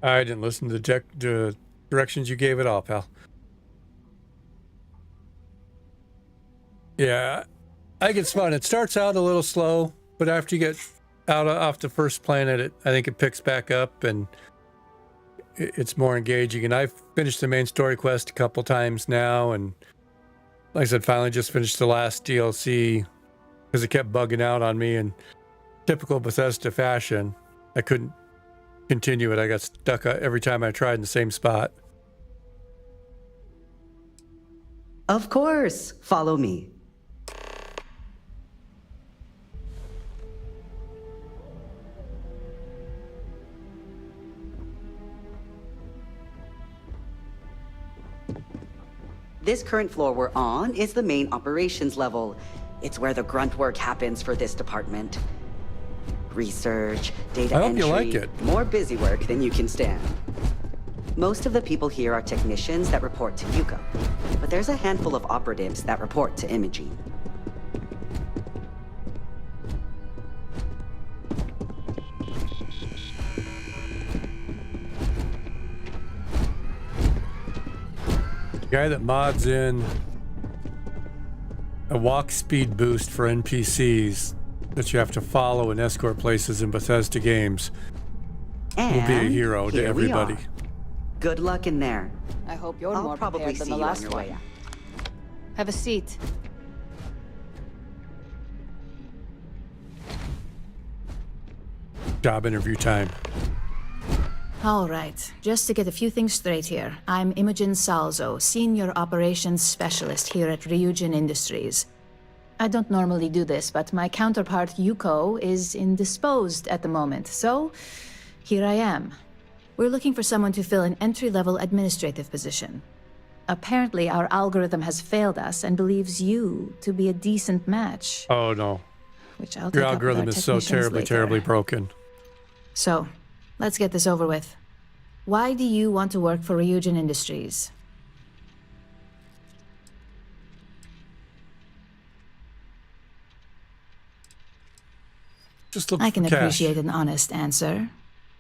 I didn't listen to the directions you gave at all, pal. Yeah, I think it's fun. It starts out a little slow, but after you get off the first planet, I think it picks back up and it's more engaging. And I've finished the main story quest a couple times now, and like I said, finally just finished the last DLC because it kept bugging out on me in typical Bethesda fashion. I couldn't continue it. I got stuck every time I tried in the same spot. Of course, follow me. This current floor we're on is the main operations level. It's where the grunt work happens for this department. Research, data I hope entry, you like it. more busy work than you can stand. Most of the people here are technicians that report to Yuko, but there's a handful of operatives that report to Imogene. The guy that mods in a walk speed boost for NPCs that you have to follow and escort places in Bethesda games will be a hero to everybody. Good luck in there. I hope you're I'll more probably prepared than see the you on last your one. way out. Have a seat. Job interview time. All right, just to get a few things straight here. I'm Imogen Salzo, Senior Operations Specialist here at Ryujin Industries. I don't normally do this, but my counterpart Yuko is indisposed at the moment, so here I am. We're looking for someone to fill an entry-level administrative position. Apparently, our algorithm has failed us and believes you to be a decent match. Oh no. Which I'll Your take up with algorithm our is so technicians later. terribly broken. So, let's get this over with. Why do you want to work for Ryujin Industries? Just look I can for cash. appreciate an honest answer.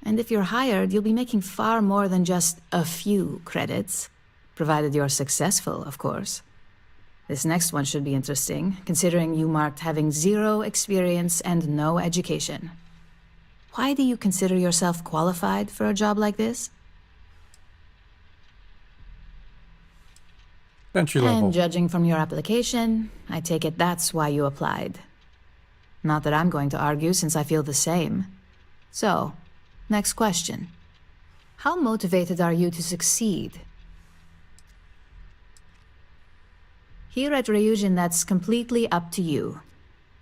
And if you're hired, you'll be making far more than just a few credits. Provided you're successful, of course. This next one should be interesting, considering you marked having 0 experience and no education. Why do you consider yourself qualified for a job like this? Entry level. And judging from your application, I take it that's why you applied. Not that I'm going to argue, since I feel the same. So, next question. How motivated are you to succeed? Here at Ryujin, that's completely up to you.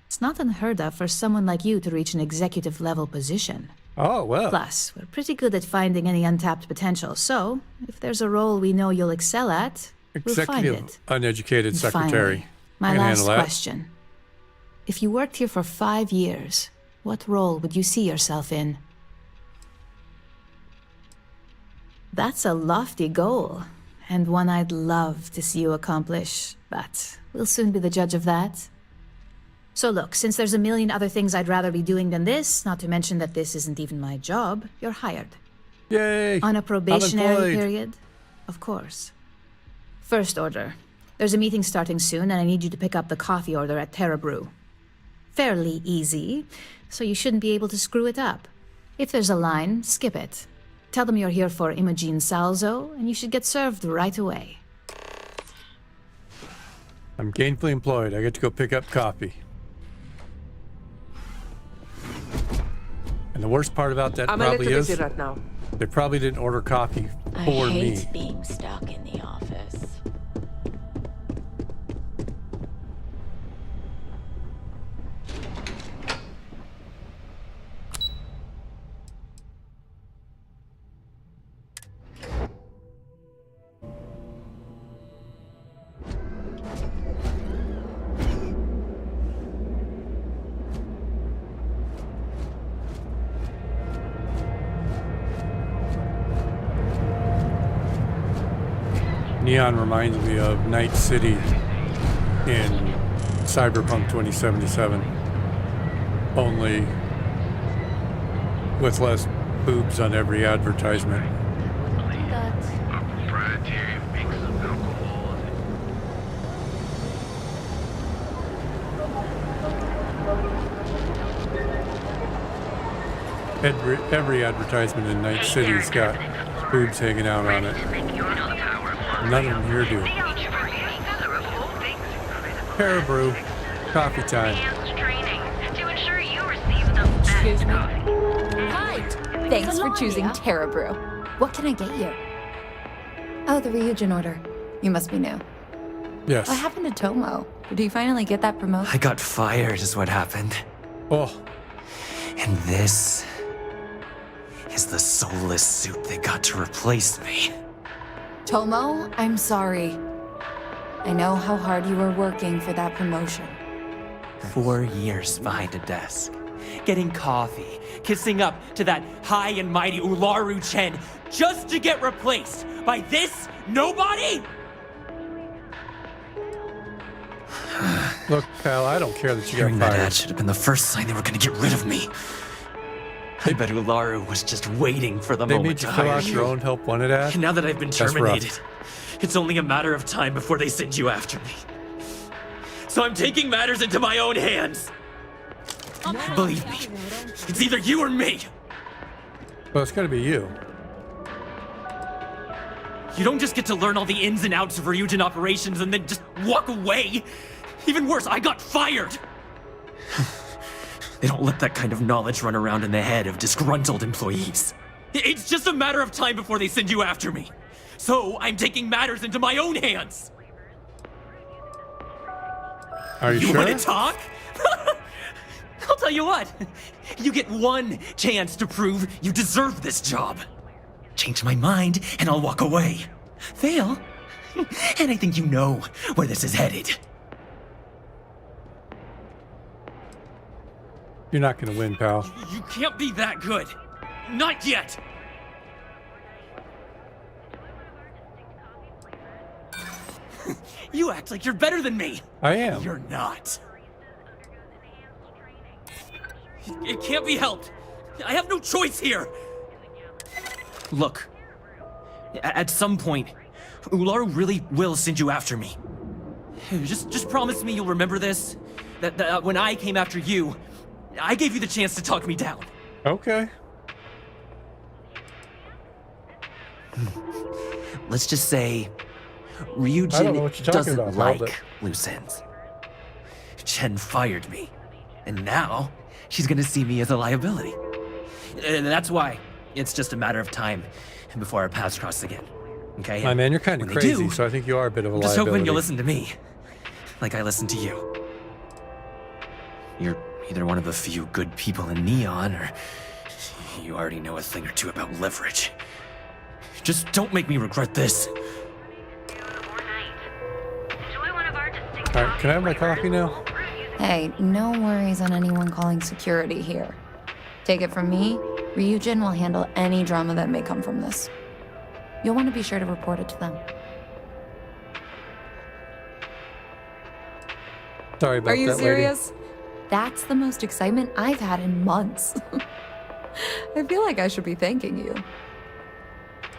It's not unheard of for someone like you to reach an executive-level position. Oh, well. Plus, we're pretty good at finding any untapped potential, so if there's a role we know you'll excel at, we'll find Executive it. uneducated And secretary. finally, my I can last handle that. question. If you worked here for 5 years, what role would you see yourself in? That's a lofty goal, and one I'd love to see you accomplish, but we'll soon be the judge of that. So look, since there's a million other things I'd rather be doing than this, not to mention that this isn't even my job, you're hired. Yay! On a probationary Unemployed. period? Of course. First order. There's a meeting starting soon, and I need you to pick up the coffee order at Terra Brew. Fairly easy, so you shouldn't be able to screw it up. If there's a line, skip it. Tell them you're here for Imogen Salzo, and you should get served right away. I'm gainfully employed. I get to go pick up coffee. And the worst part about that probably is right now. they probably didn't order coffee for I hate me. being stuck in the office. Neon reminds me of Night City in Cyberpunk 2077. Only with less boobs on every advertisement. Every advertisement in Night City's got boobs hanging out on it. None of them here do. Caribou, coffee time. Excuse me. Hi. Thanks for choosing Terra Brew. What can I get you? Oh, the Ryujin order. You must be new. Yes. What happened to Tomo? Did he finally get that promotion? I got fired is what happened. Oh. And this is the soulless suit they got to replace me. Tomo, I'm sorry. I know how hard you were working for that promotion. 4 years behind a desk, getting coffee, kissing up to that high and mighty Ularu Chen, just to get replaced by this nobody? Look, pal, I don't care that you got Hearing that fired. ad should have been the first sign they were gonna get rid of me. I bet Ularu was just waiting for the They moment made to you fill hire out your own help wanted ad? Now that I've been That's rough. terminated, it's only a matter of time before they send you after me. So I'm taking matters into my own hands. Believe me, it's either you or me. Well, it's gotta be you. You don't just get to learn all the ins and outs of Ryujin operations and then just walk away. Even worse, I got fired. They don't let that kind of knowledge run around in the head of disgruntled employees. It's just a matter of time before they send you after me. So I'm taking matters into my own hands. Are you sure? Want to talk? I'll tell you what. You get one chance to prove you deserve this job. Change my mind, and I'll walk away. Fail, and I think you know where this is headed. You're not gonna win, pal. You can't be that good. Not yet. You act like you're better than me. I am. You're not. It can't be helped. I have no choice here. Look, at some point, Ularu really will send you after me. Just promise me you'll remember this. That when I came after you, I gave you the chance to talk me down. Okay. Let's just say I don't know what you're Ryujin talking doesn't about, pal, like but- loose ends. Chen fired me, and now she's gonna see me as a liability. And that's why it's just a matter of time before our paths cross again. Okay? My man, you're kind of When they crazy, do, so I think you are a bit of a I'm just liability. hoping you'll listen to me, like I listen to you. You're either one of the few good people in Neon, or you already know a thing or two about leverage. Just don't make me regret this. Alright, can I have my coffee now? Hey, no worries on anyone calling security here. Take it from me, Ryujin will handle any drama that may come from this. You'll want to be sure to report it to them. Sorry about Are you that, serious? That's the most excitement I've had in months. I feel like I should be thanking you. lady.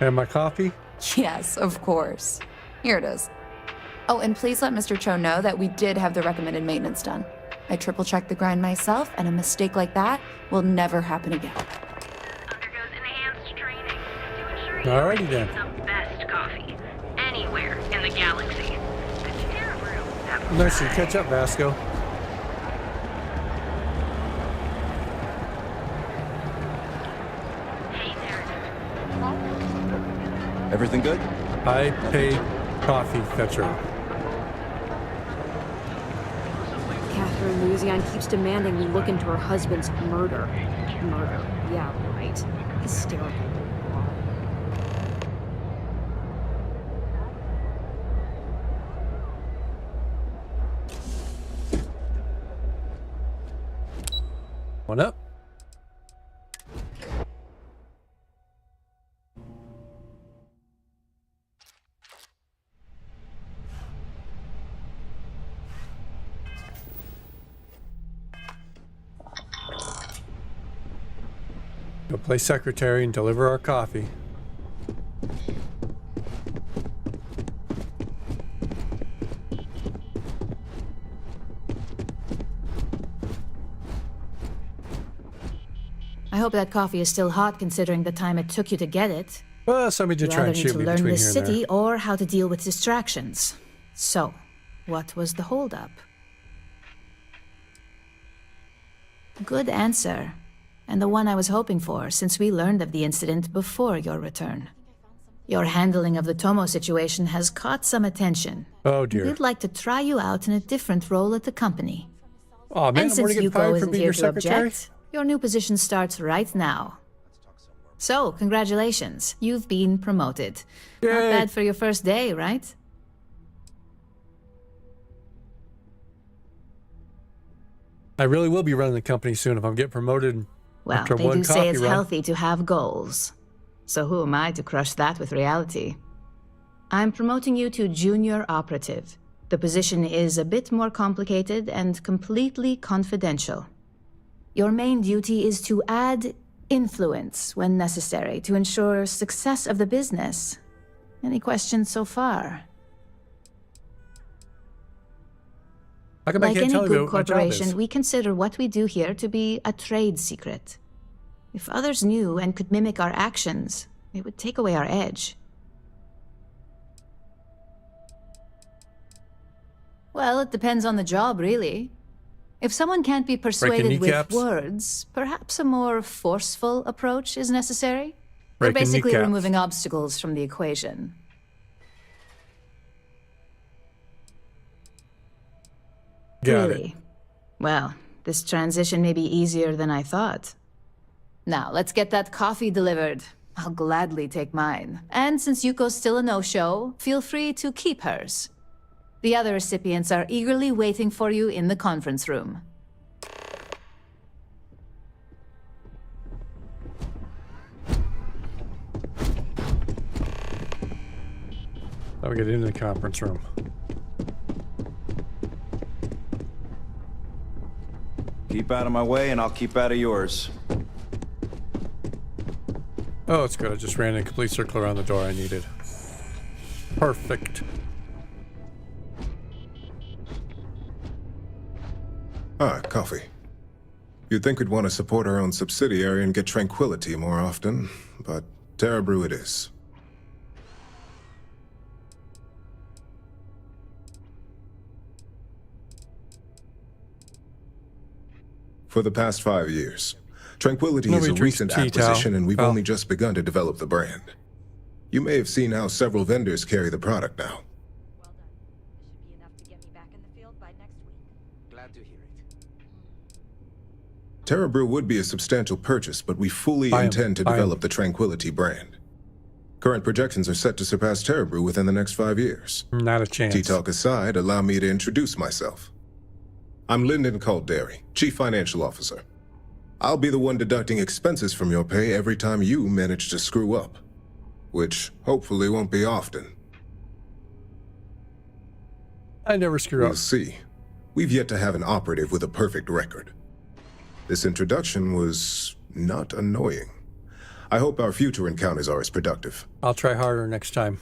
Have my coffee? Yes, of course. Here it is. Oh, and please let Mr. Cho know that we did have the recommended maintenance done. I triple-checked the grind myself, and a mistake like that will never happen again. Alrighty then. The best coffee anywhere in the galaxy. Nice to catch up, Vasco. Everything good? I paid coffee fetcher. Catherine Luzian keeps demanding we look into her husband's murder. Murder. Yeah, right. Hysterical. One up. Go play secretary and deliver our coffee. I hope that coffee is still hot considering the time it took you to get it. Well, somebody did You try either and need shoot to me learn between this here and there. city or how to deal with distractions. So, what was the holdup? Good answer. And the one I was hoping for, since we learned of the incident before your return. Your handling of the Tomo situation has caught some attention. Oh dear. We'd like to try you out in a different role at the company. Oh man, And I'm going since to get Yuko fired for isn't being here your to secretary? object, your new position starts right now. So, congratulations. You've been promoted. Not Yay. bad for your first day, right? I really will be running the company soon if I'm getting promoted Well, after they one do say coffee it's run. healthy to have goals. So who am I to crush that with reality? I'm promoting you to junior operative. The position is a bit more complicated and completely confidential. Your main duty is to add influence when necessary to ensure success of the business. Any questions so far? How come I Like can't any tell you good what my job is? corporation, we consider what we do here to be a trade secret. If others knew and could mimic our actions, it would take away our edge. Well, it depends on the job, really. If someone can't be persuaded with kneecaps? words, perhaps a more forceful approach is necessary. We're Breaking basically kneecaps. removing obstacles from the equation. Got Really? Well, this transition may be easier than I thought. Now, let's get that coffee delivered. I'll gladly take mine. And since Yuko's still a no-show, feel free to keep hers. The other recipients are eagerly waiting for you in the conference room. I'll get into the conference room. Keep out of my way and I'll keep out of yours. Oh, it's good. I just ran a complete circle around the door I needed. Perfect. Ah, coffee. You'd think we'd want to support our own subsidiary and get tranquility more often, but Terra Brew it is. For the past 5 years, Tranquility Nobody is a drinks recent tea, Tal. acquisition and we've Oh. only just begun to develop the brand. You may have seen how several vendors carry the product now. Glad to hear it. Terra Brew would be a substantial purchase, but we fully Buy 'em. intend to Buy 'em. develop the Tranquility brand. Current projections are set to surpass Terra Brew within the next 5 years. Not a chance. Tea talk aside, allow me to introduce myself. I'm Lyndon Calderi, Chief Financial Officer. I'll be the one deducting expenses from your pay every time you manage to screw up, which hopefully won't be often. I never screw We'll up. see. We've yet to have an operative with a perfect record. This introduction was not annoying. I hope our future encounters are as productive. I'll try harder next time.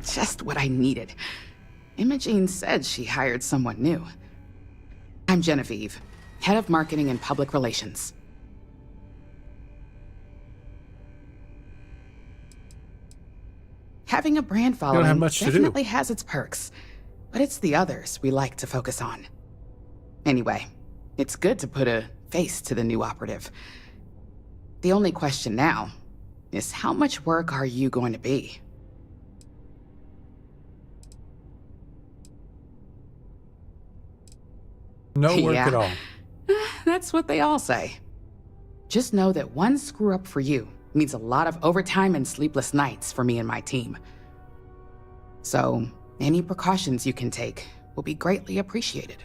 Just what I needed. Imogene said she hired someone new. I'm Genevieve, Head of Marketing and Public Relations. Having a brand don't following have much to do. definitely has its perks, but it's the others we like to focus on. Anyway, it's good to put a face to the new operative. The only question now is how much work are you going to be? No work Yeah. at all. That's what they all say. Just know that one screw up for you means a lot of overtime and sleepless nights for me and my team. So, any precautions you can take will be greatly appreciated.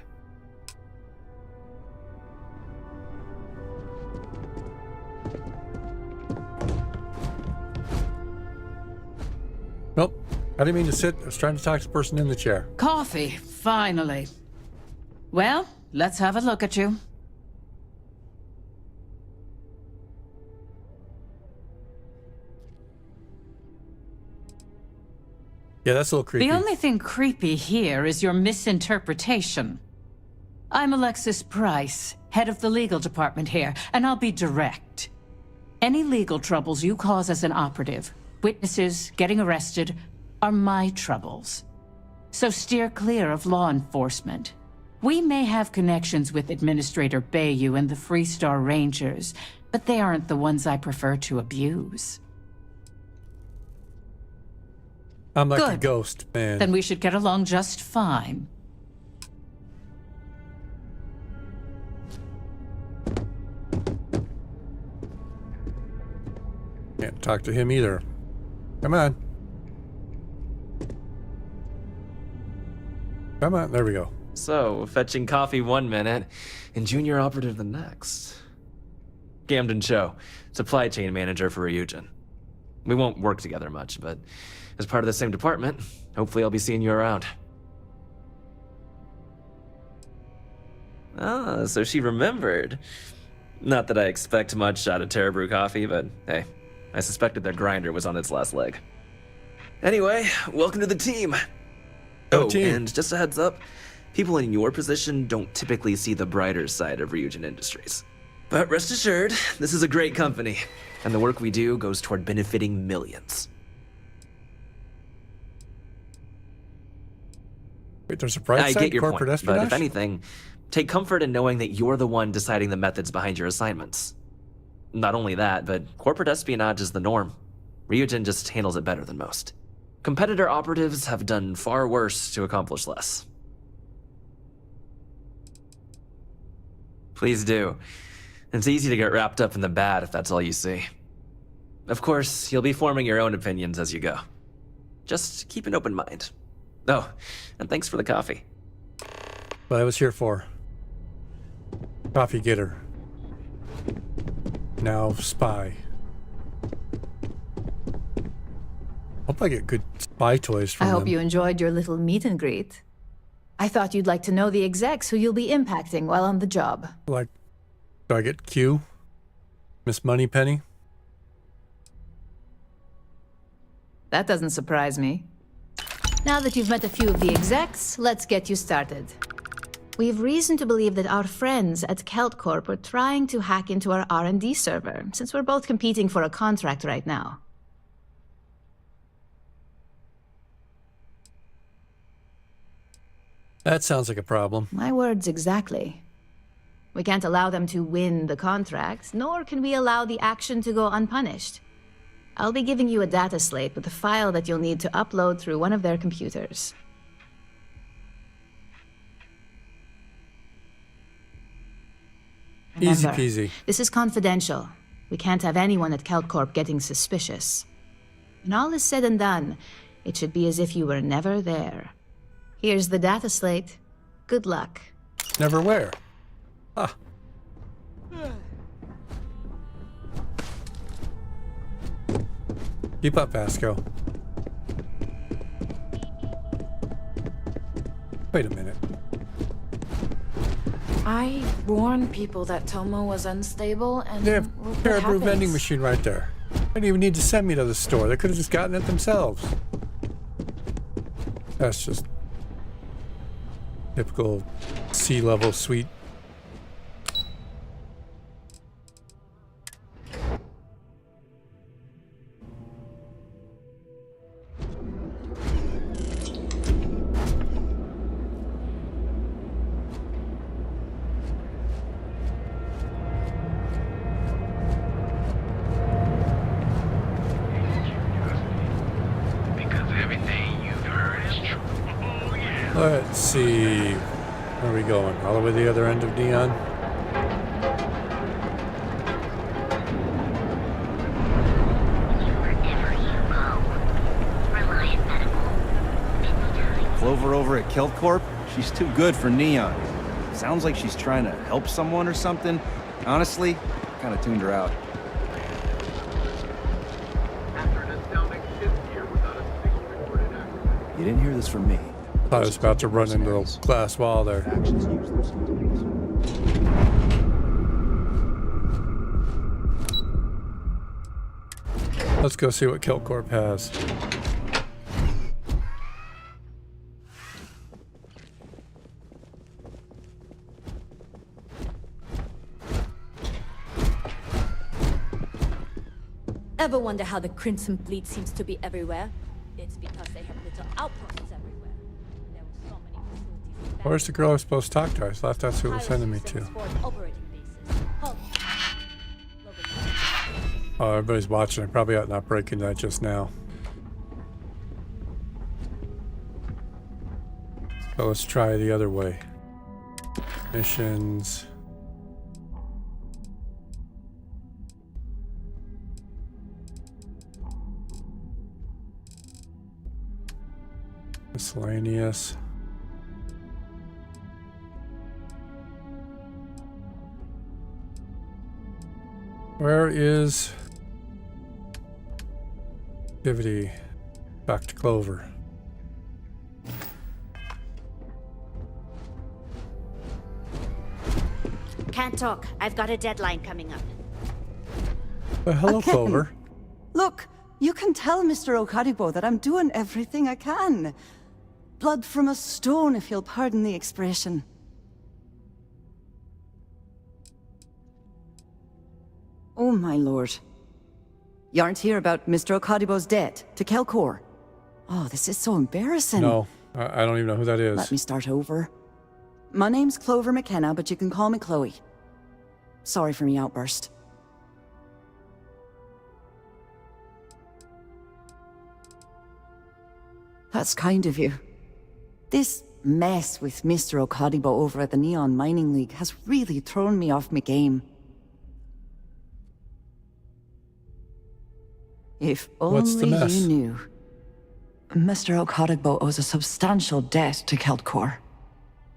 Nope. I didn't mean to sit. I was trying to talk to the person in the chair. Coffee, finally. Well, let's have a look at you. Yeah, that's a little creepy. The only thing creepy here is your misinterpretation. I'm Alexis Price, head of the legal department here, and I'll be direct. Any legal troubles you cause as an operative, witnesses, getting arrested, are my troubles. So steer clear of law enforcement. We may have connections with Administrator Bayou and the Freestar Rangers, but they aren't the ones I prefer to abuse. I'm like a Good. ghost, man. Then we should get along just fine. Can't talk to him either. Come on. Come on, there we go. So, fetching coffee one minute and junior operative the next. Camden Cho, supply chain manager for Ryujin. We won't work together much, but as part of the same department, hopefully I'll be seeing you around. Ah, so she remembered. Not that I expect much out of Terra Brew coffee, but hey, I suspected their grinder was on its last leg. Anyway, welcome to the team. And just a heads up, people in your position don't typically see the brighter side of Ryujin Industries. But rest assured, this is a great company, and the work we do goes toward benefiting millions. Wait, there's a bright I side? get your point, Corporate but if espionage? anything, take comfort in knowing that you're the one deciding the methods behind your assignments. Not only that, but corporate espionage is the norm. Ryujin just handles it better than most. Competitor operatives have done far worse to accomplish less. Please do. It's easy to get wrapped up in the bad if that's all you see. Of course, you'll be forming your own opinions as you go. Just keep an open mind. Oh, and thanks for the coffee. What I was here for. Coffee getter. Now spy. Hope I get good spy toys from I hope them. you enjoyed your little meet and greet. I thought you'd like to know the execs who you'll be impacting while on the job. Like, do I get Q? Miss Moneypenny? That doesn't surprise me. Now that you've met a few of the execs, let's get you started. We've reason to believe that our friends at Kelt Corp are trying to hack into our R&D server, since we're both competing for a contract right now. That sounds like a problem. My words exactly. We can't allow them to win the contract, nor can we allow the action to go unpunished. I'll be giving you a data slate with a file that you'll need to upload through one of their computers. Easy Remember, peasy. this is confidential. We can't have anyone at Keltcorp getting suspicious. When all is said and done, it should be as if you were never there. Here's the data slate. Good luck. Never where? Ah. Keep up, Vasco. Wait a minute. I warned people that Tomo was unstable, and They have look what Terra Brew vending happens. machine right there. They didn't even need to send me to the store. They could have just gotten it themselves. That's just typical C-level suite. Let's see. Where are we going? All the way to the other end of Neon? Clover over at Kelcorp? She's too good for Neon. Sounds like she's trying to help someone or something. Honestly, kind of tuned her out. You didn't hear this from me. I was about to run into the glass wall there. Let's go see what Kelcorp has. Ever wonder how the Crimson Fleet seems to be everywhere? It's because they have little outposts everywhere. There were so many facilities. Where's the girl I was supposed to talk to? I thought that's who it was sending me to. Oh, everybody's watching. I probably ought not breaking that just now. So let's try the other way. Missions. Miscellaneous. Where is activity? Back to Clover. Can't talk. I've got a deadline coming up. Hello, Okay. Clover. Look, you can tell Mr. Okadibo that I'm doing everything I can. Blood from a stone, if you'll pardon the expression. Oh, my lord. You aren't here about Mr. Okadibo's debt to Kelcor. Oh, this is so embarrassing. No, I don't even know who that is. Let me start over. My name's Clover McKenna, but you can call me Chloe. Sorry for me outburst. That's kind of you. This mess with Mr. Okadibo over at the Neon Mining League has really thrown me off my game. If What's the only mess? you knew. Mr. Okadibo owes a substantial debt to Keltcor.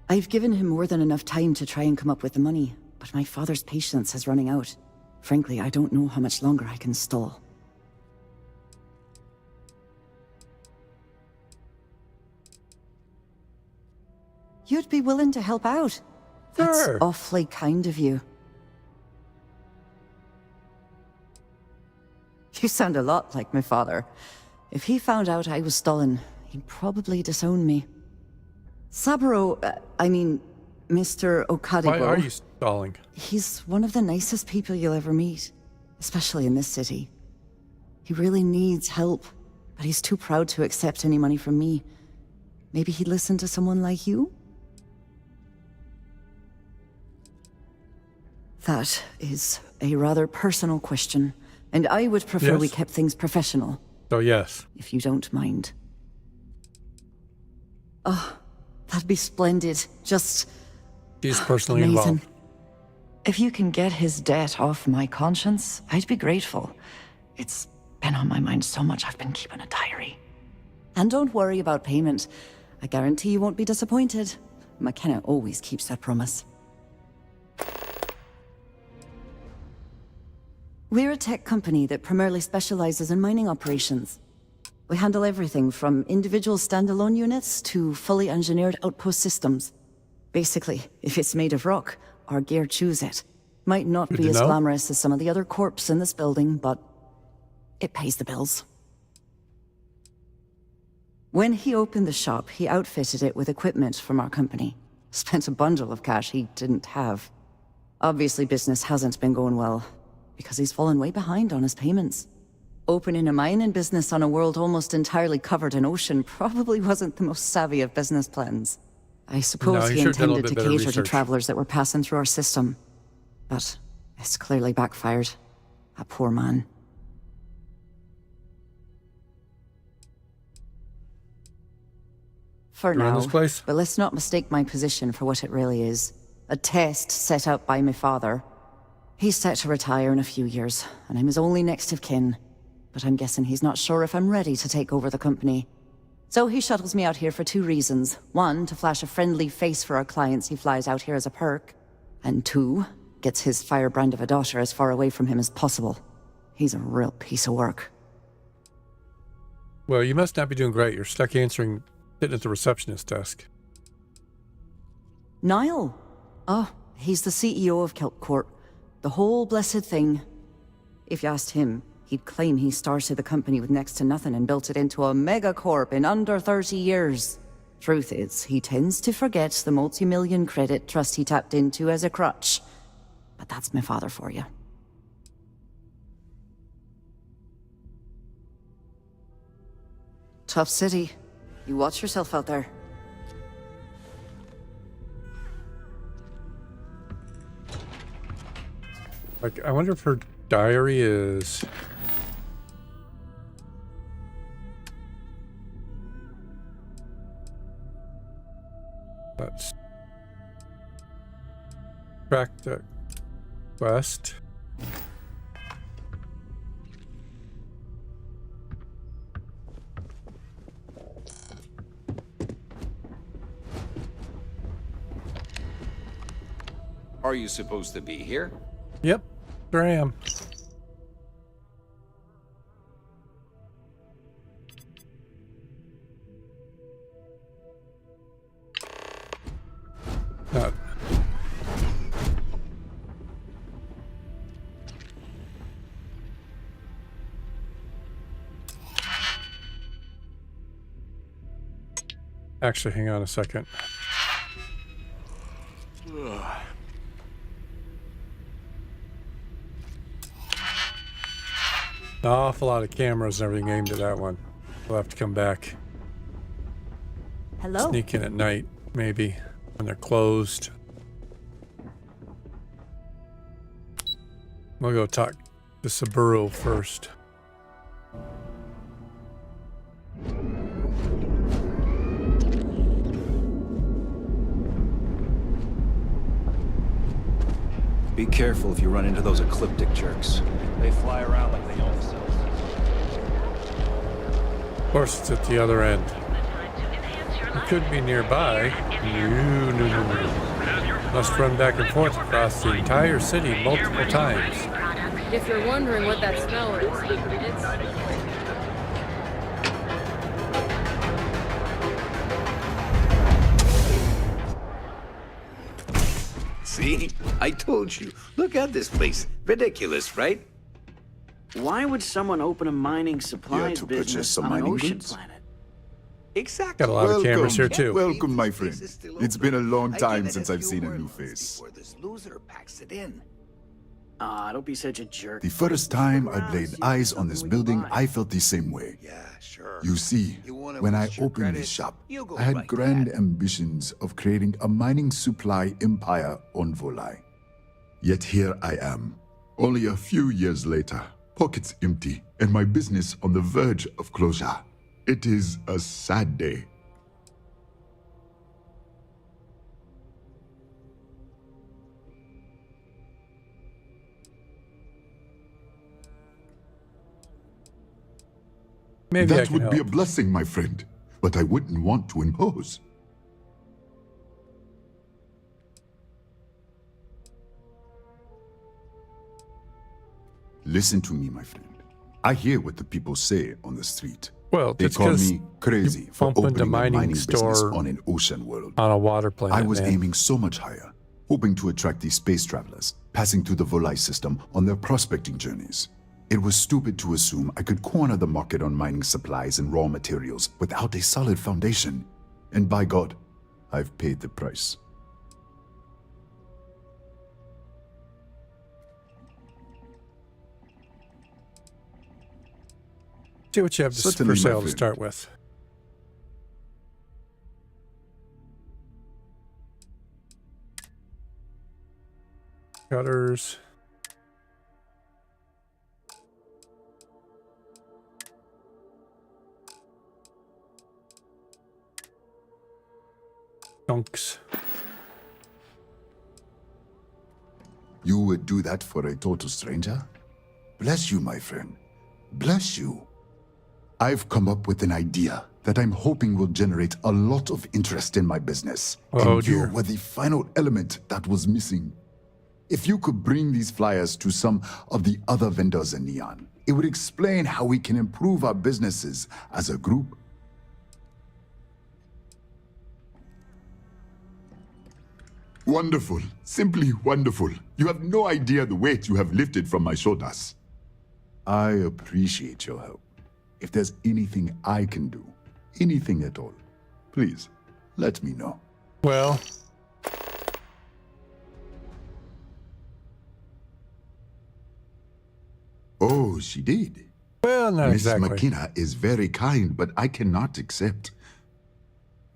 I've given him more than enough time to try and come up with the money, but my father's patience is running out. Frankly, I don't know how much longer I can stall. You'd be willing to help out. That's Sure. awfully kind of you. You sound a lot like my father. If he found out I was stalling, he'd probably disown me. Saburo, Mr. Okadibo. Why are you stalling? He's one of the nicest people you'll ever meet, especially in this city. He really needs help, but he's too proud to accept any money from me. Maybe he'd listen to someone like you? That is a rather personal question, and I would prefer we Yes. kept things professional, So yes. if you don't mind. Oh, that'd be splendid. Just He's personally amazing. involved. If you can get his debt off my conscience, I'd be grateful. It's been on my mind so much I've been keeping a diary. And don't worry about payment. I guarantee you won't be disappointed. McKenna always keeps that promise. We're a tech company that primarily specializes in mining operations. We handle everything from individual standalone units to fully engineered outpost systems. Basically, if it's made of rock, our gear chews it. Might not Good be to as know. glamorous as some of the other corps in this building, but it pays the bills. When he opened the shop, he outfitted it with equipment from our company. Spent a bundle of cash he didn't have. Obviously, business hasn't been going well, because he's fallen way behind on his payments. Opening a mining business on a world almost entirely covered in ocean probably wasn't the most savvy of business plans. I suppose No, he he should've done a intended to bit better cater to research. travelers that were passing through our system. But it's clearly backfired. A poor man. For You run now, this place? but let's not mistake my position for what it really is. A test set up by my father. He's set to retire in a few years, and I'm his only next of kin. But I'm guessing he's not sure if I'm ready to take over the company. So he shuttles me out here for two reasons. One, to flash a friendly face for our clients he flies out here as a perk. And two, gets his firebrand of a daughter as far away from him as possible. He's a real piece of work. Well, you must not be doing great. You're stuck sitting at the receptionist desk. Niall? Oh, he's the CEO of Kelp Corp. The whole blessed thing. If you asked him, he'd claim he started the company with next to nothing and built it into a megacorp in under 30 years. Truth is, he tends to forget the multi-million credit trust he tapped into as a crutch. But that's my father for you. Tough city. You watch yourself out there. Like, I wonder if her diary is... Let's track the quest. Are you supposed to be here? Yep, sure I am. Not. Actually, hang on a second. An awful lot of cameras and everything aimed at that one. We'll have to come back. Hello? Sneak in at night, maybe, when they're closed. We'll go talk to Saburo first. Be careful if you run into those ecliptic jerks. They fly around like they know themselves. Of course, it's at the other end. It could be nearby. No. Must run back and forth across the entire city multiple times. If you're wondering what that smell is, it's... See? I told you. Look at this place. Ridiculous, right? Why would someone open a mining supplies to business purchase some on an mining ocean goods? planet? Exactly. Got a lot of cameras here too. Welcome, my friend. It's been a long time since I've seen a new face. This loser packs it in. Ah, don't be such a jerk. The first time I laid eyes on this building, I felt the same way. Yeah, sure. You see, when I opened this shop, I had grand ambitions of creating a mining supply empire on Volai. Yet here I am, only a few years later, pockets empty, and my business on the verge of closure. It is a sad day. Maybe I that can would be a help. blessing, my friend, but I wouldn't want to impose. Listen to me, my friend. I hear what the people say on the street. Well, they it's call 'cause me crazy you for bump into opening a mining mining business store on an ocean world. On a water planet, I was man. aiming so much higher, hoping to attract these space travelers, passing through the Volai system on their prospecting journeys. It was stupid to assume I could corner the market on mining supplies and raw materials without a solid foundation. And by God, I've paid the price. See what you have Certainly, for my sale to friend. start with. Gutters. Chunks. You would do that for a total stranger? Bless you, my friend. Bless you. I've come up with an idea that I'm hoping will generate a lot of interest in my business. Oh, and you dear. were the final element that was missing. If you could bring these flyers to some of the other vendors in Neon, it would explain how we can improve our businesses as a group. Wonderful. Simply wonderful. You have no idea the weight you have lifted from my shoulders. I appreciate your help. If there's anything I can do, anything at all, please, let me know. Well... Oh, she did. Well, not Miss exactly. McKenna is very kind, but I cannot accept.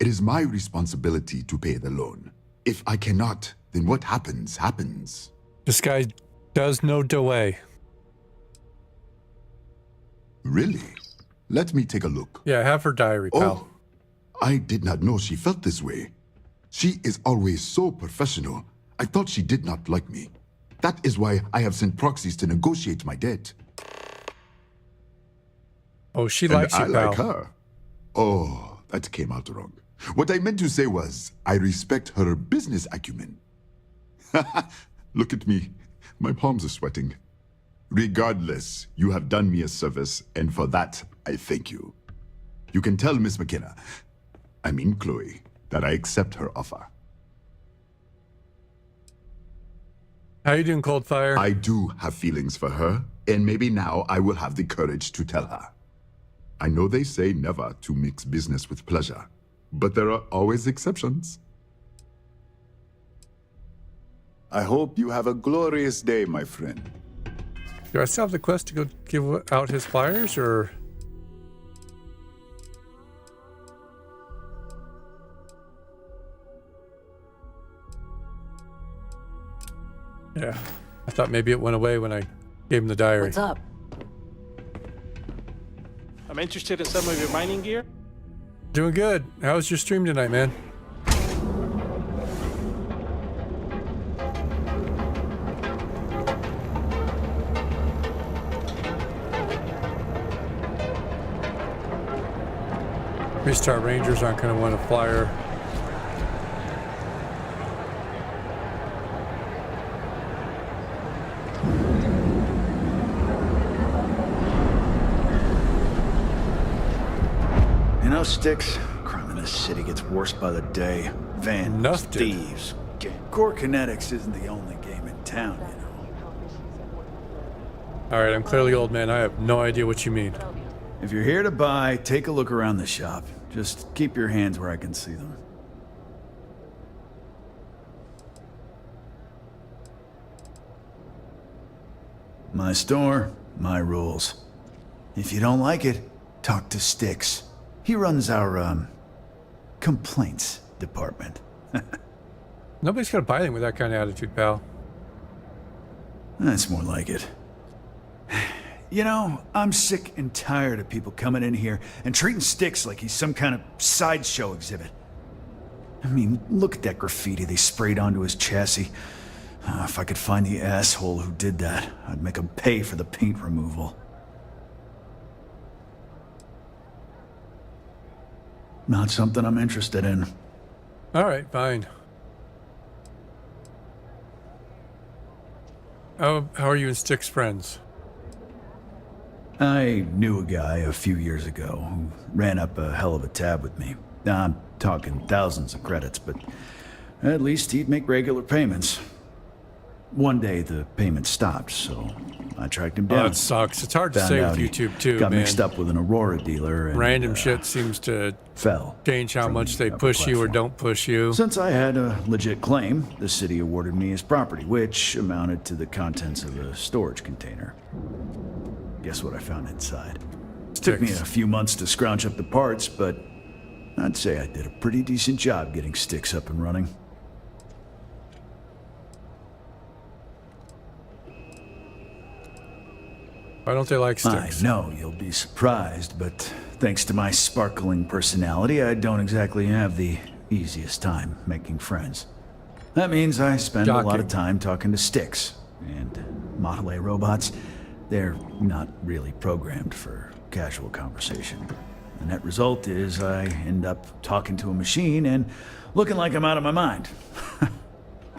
It is my responsibility to pay the loan. If I cannot, then what happens, happens. This guy does know the way. Really? Let me take a look. Yeah, have her diary, pal. Oh, I did not know she felt this way. She is always so professional. I thought she did not like me. That is why I have sent proxies to negotiate my debt. Oh, she likes you, I pal. like her. Oh, that came out wrong. What I meant to say was, I respect her business acumen. Look at me. My palms are sweating. Regardless, you have done me a service, and for that, I thank you. You can tell Miss McKenna, I mean Chloe, that I accept her offer. How you doing, Coldfire? I do have feelings for her, and maybe now I will have the courage to tell her. I know they say never to mix business with pleasure, but there are always exceptions. I hope you have a glorious day, my friend. Do I still have the quest to go give out his flyers, or...? Yeah, I thought maybe it went away when I gave him the diary. What's up? I'm interested in some of your mining gear. Doing good. How was your stream tonight, man? Restart Rangers aren't going to want a flyer. You know, Sticks, crime in this city gets worse by the day. Vandals, thieves. Core Kinetics isn't the only game in town, you know. Alright, I'm clearly old man. I have no idea what you mean. If you're here to buy, take a look around the shop. Just keep your hands where I can see them. My store, my rules. If you don't like it, talk to Sticks. He runs our, complaints department. Nobody's gonna buy anything with that kind of attitude, pal. That's more like it. You know, I'm sick and tired of people coming in here and treating Sticks like he's some kind of sideshow exhibit. I mean, look at that graffiti they sprayed onto his chassis. If I could find the asshole who did that, I'd make him pay for the paint removal. Not something I'm interested in. Alright, fine. How are you and Sticks friends? I knew a guy a few years ago who ran up a hell of a tab with me. I'm talking thousands of credits, but at least he'd make regular payments. One day the payment stopped, so I tracked him down. Oh, that sucks. It's hard to Found say out with he YouTube too, got man. mixed up with an Aurora dealer and Random shit seems to change how much they push you or don't push you. Since I had a legit claim, the city awarded me his property, which amounted to the contents of a storage container. Guess what I found inside? Took me a few months to scrounge up the parts, but I'd say I did a pretty decent job getting Sticks up and running. Why don't they like Sticks? I know you'll be surprised, but thanks to my sparkling personality, I don't exactly have the easiest time making friends. That means I spend a lot Shocking. of time talking to sticks. And Model A robots, they're not really programmed for casual conversation. The net result is I end up talking to a machine and looking like I'm out of my mind.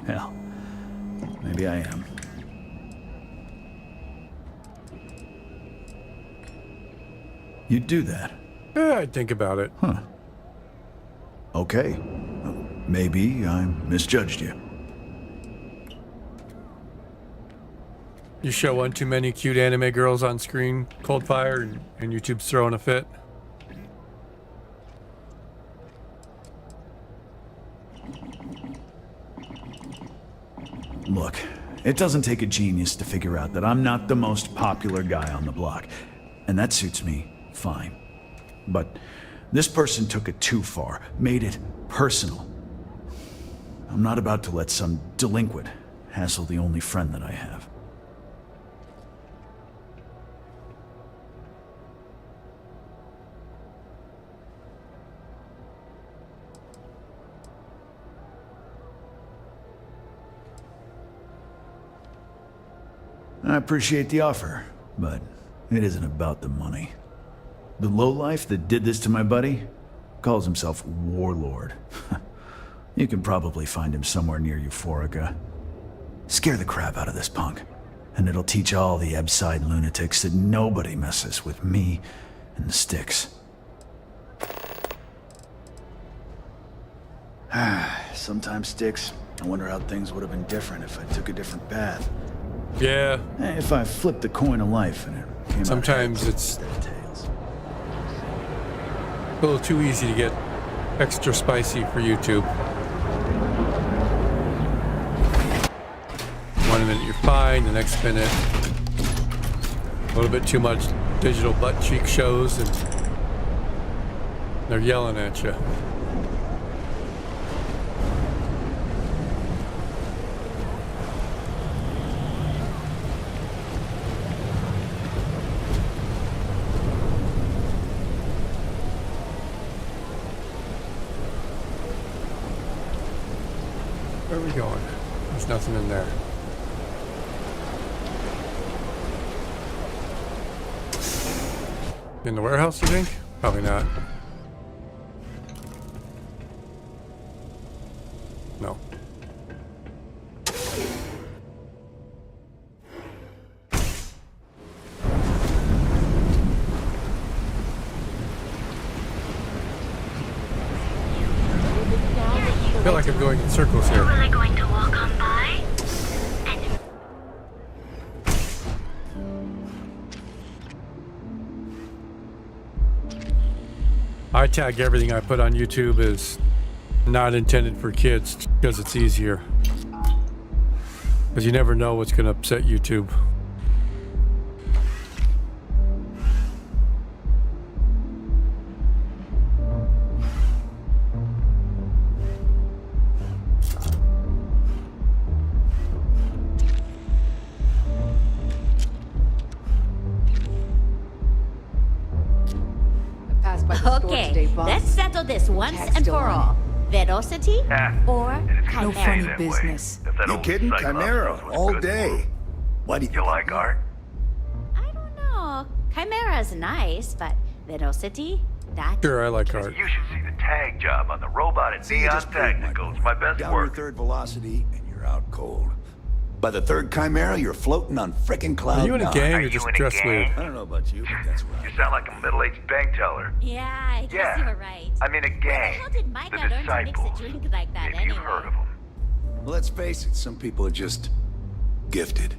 Hell, maybe I am. You'd do that? I'd think about it. Huh. Okay. Maybe I misjudged you. You show one too many cute anime girls on screen, cold fire, and YouTube's throwing a fit. Look, it doesn't take a genius to figure out that I'm not the most popular guy on the block. And that suits me fine. But this person took it too far, made it personal. I'm not about to let some delinquent hassle the only friend that I have. I appreciate the offer, but it isn't about the money. The lowlife that did this to my buddy calls himself Warlord. You can probably find him somewhere near Euphorica. Scare the crap out of this punk, and it'll teach all the Ebside lunatics that nobody messes with me and the sticks. Sometimes, Sticks, I wonder how things would have been different if I took a different path. Yeah. If I flipped the coin of life and it came Sometimes it's a little too easy to get extra spicy for YouTube. One minute you're fine, the next minute a little bit too much digital butt cheek shows and they're yelling at you. Where are we going? There's nothing in there. In the warehouse, you think? Probably not. No. I feel like I'm going in circles here. We're going to walk on by. I tag everything I put on YouTube as not intended for kids because it's easier. Because you never know what's going to upset YouTube. Okay, let's settle this once and for all. Velocity or Chimera? No funny business. You kidding? Chimera, all day. Why do you like art? No, Chimera's nice, but Velocity? That... Sure, I like art. You should see the tag job on the robot at Neon Technical. It's my best Down work. your third velocity, and you're out cold. By the third Chimera, you're floating on frickin' cloud Are you in a nine. gang Are or you just in a dress gang? weird? I don't know about you, but that's right. You sound like a middle-aged bank teller. Yeah, I guess Yeah. you're right. I'm in a gang. Where the hell did Micah The learn to mix a Disciples. drink like that Maybe you've anyway? heard of them. Well, let's face it, some people are just gifted.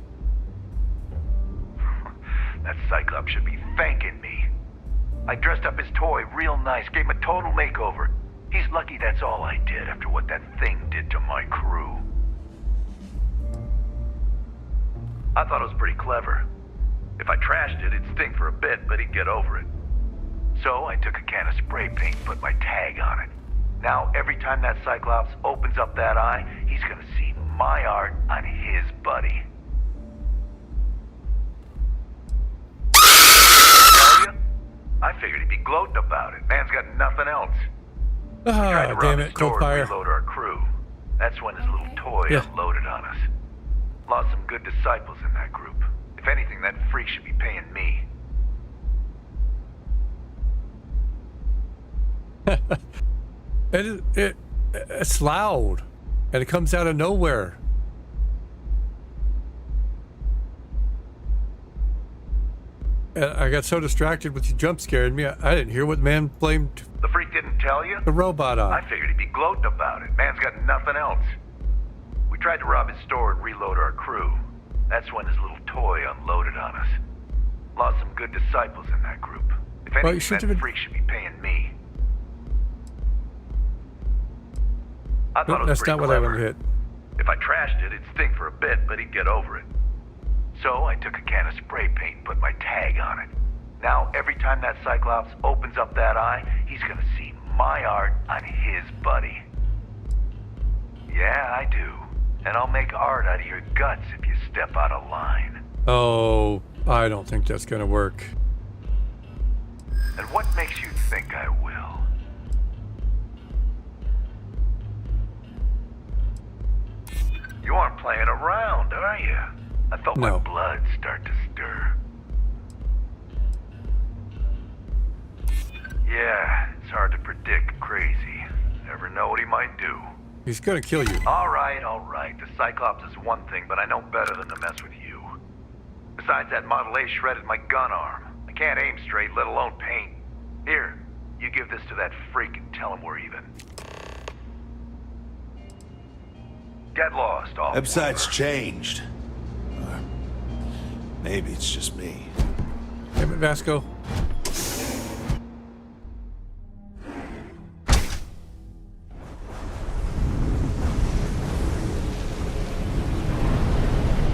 That Cyclops should be thanking me. I dressed up his toy real nice, gave him a total makeover. He's lucky that's all I did after what that thing did to my crew. I thought it was pretty clever. If I trashed it, it'd stink for a bit, but he'd get over it. So I took a can of spray paint and put my tag on it. Now, every time that Cyclops opens up that eye, he's gonna see my art on his buddy. I figured he'd be gloating about it. Man's got nothing else. tried to rob damn his it, store and Coldfire. reload our crew. That's when his little toy unloaded on us. Lost some good disciples in that group. If anything, that freak should be paying me. It's loud, and it comes out of nowhere. And I got so distracted with you jump scaring me, I didn't hear what man blamed The freak didn't tell you? the robot on. I figured he'd be gloating about it. Man's got nothing else. We tried to rob his store and reload our crew. That's when his little toy unloaded on us. Lost some good disciples in that group. If Well, you anything, should that have been- freak should be paying me. I thought Nope, it was that's pretty not what I clever. want to hit. If I trashed it, it'd stink for a bit, but he'd get over it. So I took a can of spray paint and put my tag on it. Now, every time that Cyclops opens up that eye, he's gonna see my art on his buddy. Yeah, I do. And I'll make art out of your guts if you step out of line. Oh, I don't think that's gonna work. And what makes you think I will? You aren't playing around, are you? I felt my blood start to stir. Yeah, it's hard to predict crazy. Never know what he might do. He's gonna kill you. All right. The Cyclops is one thing, but I know better than to mess with you. Besides, that Model A shredded my gun arm. I can't aim straight, let alone paint. Here, you give this to that freak and tell him we're even. Get lost, all. Website's changed. Or maybe it's just me. Damn it, Vasco.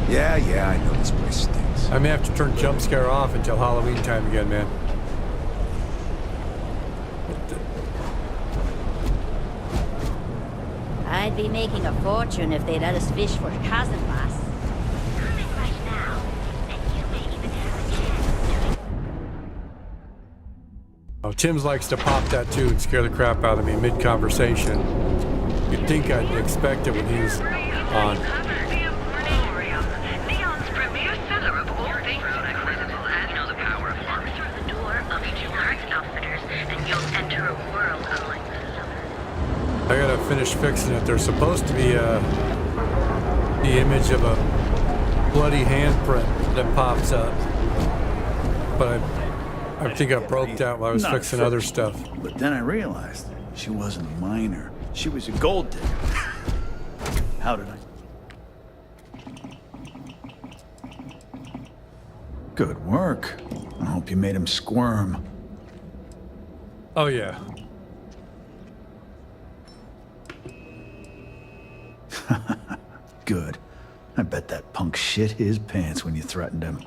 Yeah, I know this place stinks. I may have to turn jump scare off until Halloween time again, man. I'd be making a fortune if they'd let us fish for cousin boss. Oh, Tim's likes to pop that too and scare the crap out of me mid-conversation. You'd think I'd expect it when he was on. I gotta finish fixing it. There's supposed to be the image of a bloody handprint that pops up, but I think I broke that while I was Not fixing at other first. stuff. But then I realized she wasn't a miner. She was a gold digger. How did I? Good work. I hope you made him squirm. Oh yeah. Good. I bet that punk shit his pants when you threatened him.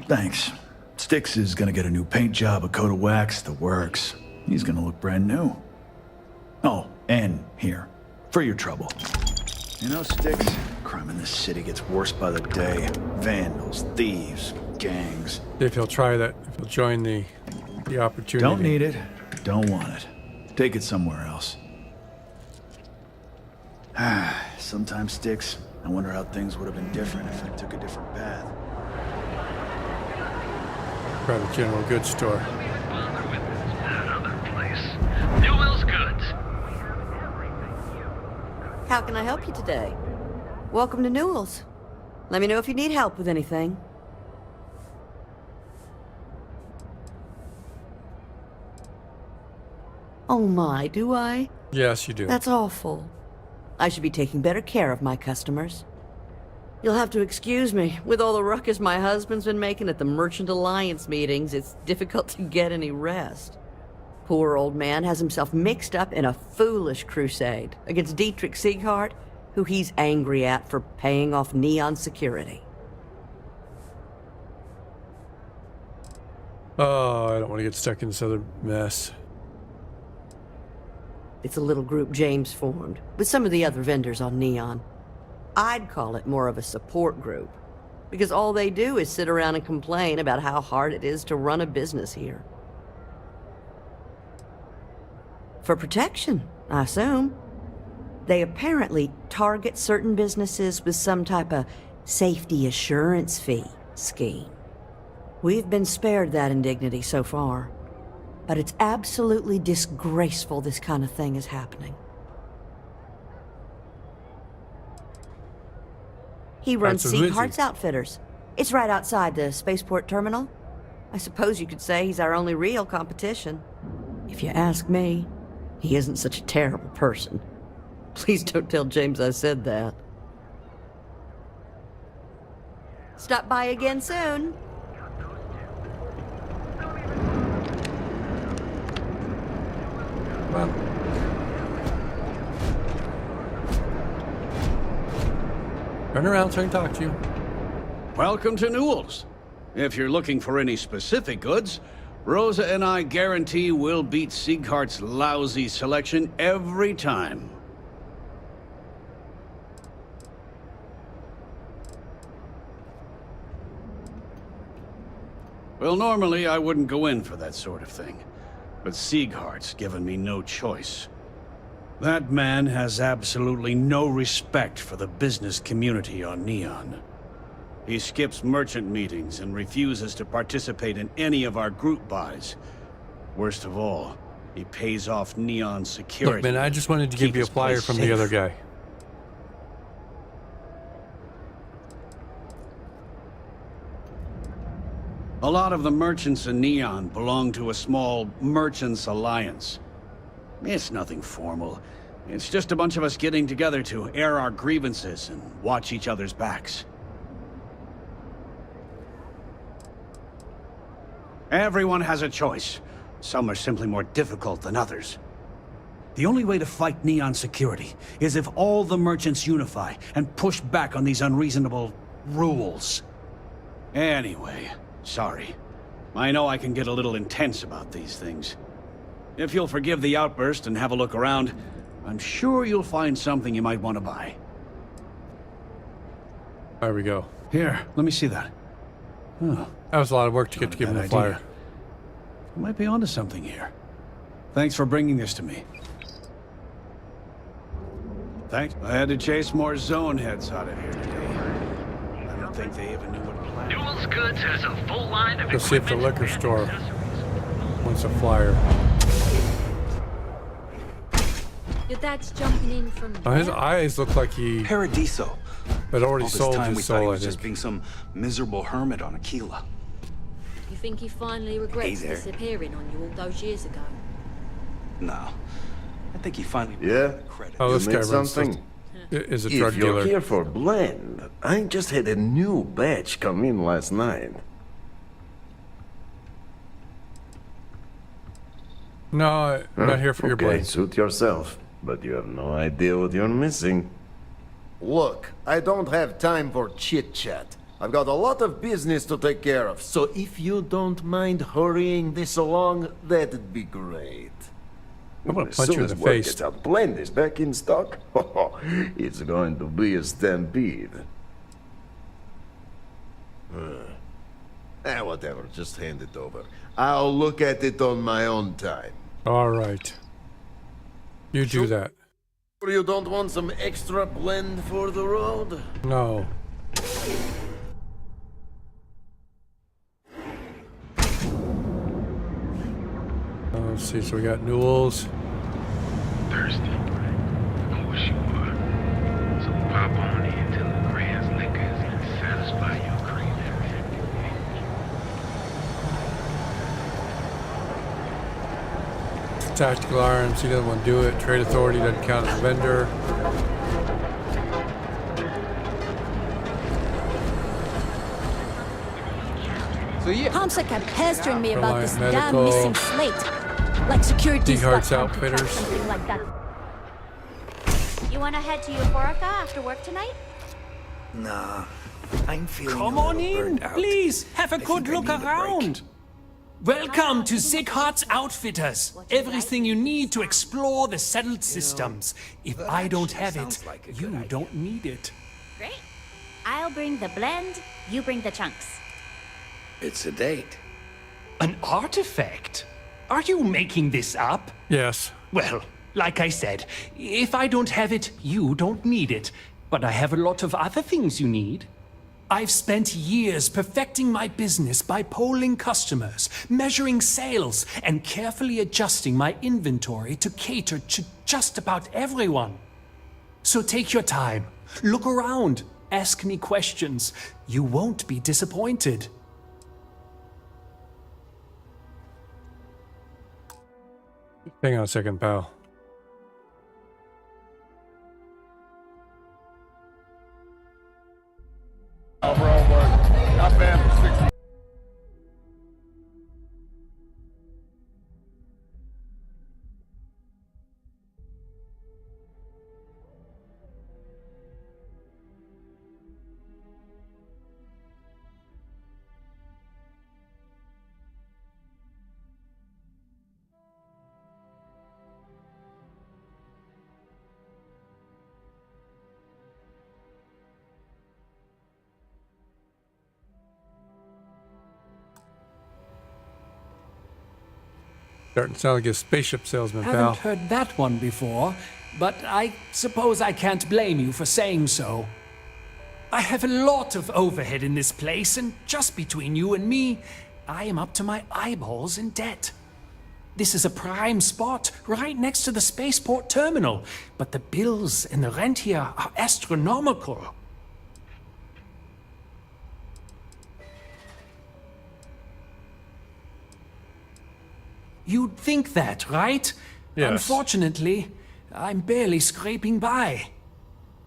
Thanks. Styx is gonna get a new paint job, a coat of wax, the works. He's gonna look brand new. Oh, and here, for your trouble. You know, Styx, crime in this city gets worse by the day. Vandals, thieves, gangs. If he'll try that, if he'll join the opportunity. Don't need it. Don't want it. Take it somewhere else. Sometimes, Styx, I wonder how things would have been different if I took a different path. Private general goods store. Newell's Goods. How can I help you today? Welcome to Newell's. Let me know if you need help with anything. Oh my, do I? Yes, you do. That's awful. I should be taking better care of my customers. You'll have to excuse me. With all the ruckus my husband's been making at the Merchant Alliance meetings, it's difficult to get any rest. Poor old man has himself mixed up in a foolish crusade against Dietrich Sieghart, who he's angry at for paying off Neon security. Oh, I don't want to get stuck in this other mess. It's a little group James formed, with some of the other vendors on Neon. I'd call it more of a support group, because all they do is sit around and complain about how hard it is to run a business here. For protection, I assume. They apparently target certain businesses with some type of safety assurance fee scheme. We've been spared that indignity so far, but it's absolutely disgraceful this kind of thing is happening. He runs Sieghart's Outfitters. It's right outside the spaceport terminal. I suppose you could say he's our only real competition. If you ask me, he isn't such a terrible person. Please don't tell James I said that. Stop by again soon. Well. Turn around so I can talk to you. Welcome to Newell's. If you're looking for any specific goods, Rosa and I guarantee we'll beat Sieghart's lousy selection every time. Well, normally I wouldn't go in for that sort of thing, but Sieghart's given me no choice. That man has absolutely no respect for the business community on Neon. He skips merchant meetings and refuses to participate in any of our group buys. Worst of all, he pays off Neon security. Look, man, I just wanted to give you a flyer from the other guy. A lot of the merchants in Neon belong to a small merchants alliance. It's nothing formal. It's just a bunch of us getting together to air our grievances and watch each other's backs. Everyone has a choice. Some are simply more difficult than others. The only way to fight Neon security is if all the merchants unify and push back on these unreasonable rules. Anyway, sorry. I know I can get a little intense about these things. If you'll forgive the outburst and have a look around, I'm sure you'll find something you might want to buy. There we go. Here, let me see that. Oh. That was a lot of work to get to give him the flyer. You might be onto something here. Thanks for bringing this to me. Thanks. I had to chase more zone heads out of here today. I don't think they even knew what plan. Newell's Goods has a full line of Go see if the liquor store wants a flyer. Your dad's jumping in from Oh, his eyes look like he Paradiso. had already sold we his thought he soul, I was just think. being some miserable hermit on Aquila. You think he finally regrets Hey there. disappearing on you all those years ago? No. I think he finally credit. Oh, this You guy need runs something? is a If drug you're dealer. here for blend, I just had a new batch come in last night. No, I'm not here for your Okay, blade. suit yourself, but you have no idea what you're missing. Look, I don't have time for chit-chat. I've got a lot of business to take care of, so if you don't mind hurrying this along, that'd be great. I'm gonna As punch soon you in as the word face. gets out, blend is back in stock. It's going to be a stampede. Whatever, just hand it over. I'll look at it on my own time. All right. You do that. You don't want some extra blend for the road? No. Let's see, so we got Newell's. Thirsty. I wish you would. So pop on in till the grass liquors and satisfy your craving. Tactical arms, he doesn't want to do it. Trade authority doesn't count as a vendor. So yeah. Tom's like pestering me about this Reliant damn Medical. missing slate. Like security Sieghart's stuff. Outfitters. Something like that. You wanna head to Euphorica after work tonight? Nah, I'm feeling Come a on little in, burned out. please. Have a good think I look need a break. around. Welcome to Sieghart's Outfitters. Everything you need to explore the settled systems. If I don't have it, you don't need it. Great. I'll bring the blend, you bring the chunks. It's a date. An artifact? Are you making this up? Yes. Well, like I said, if I don't have it, you don't need it. But I have a lot of other things you need. I've spent years perfecting my business by polling customers, measuring sales, and carefully adjusting my inventory to cater to just about everyone. So take your time, look around, ask me questions. You won't be disappointed. Hang on a second, pal. Not bad for 60. Starting to sound like a spaceship salesman, pal. Haven't heard that one before, but I suppose I can't blame you for saying so. I have a lot of overhead in this place, and just between you and me, I am up to my eyeballs in debt. This is a prime spot, right next to the spaceport terminal, but the bills and the rent here are astronomical. You'd think that, right? Yes. Unfortunately, I'm barely scraping by.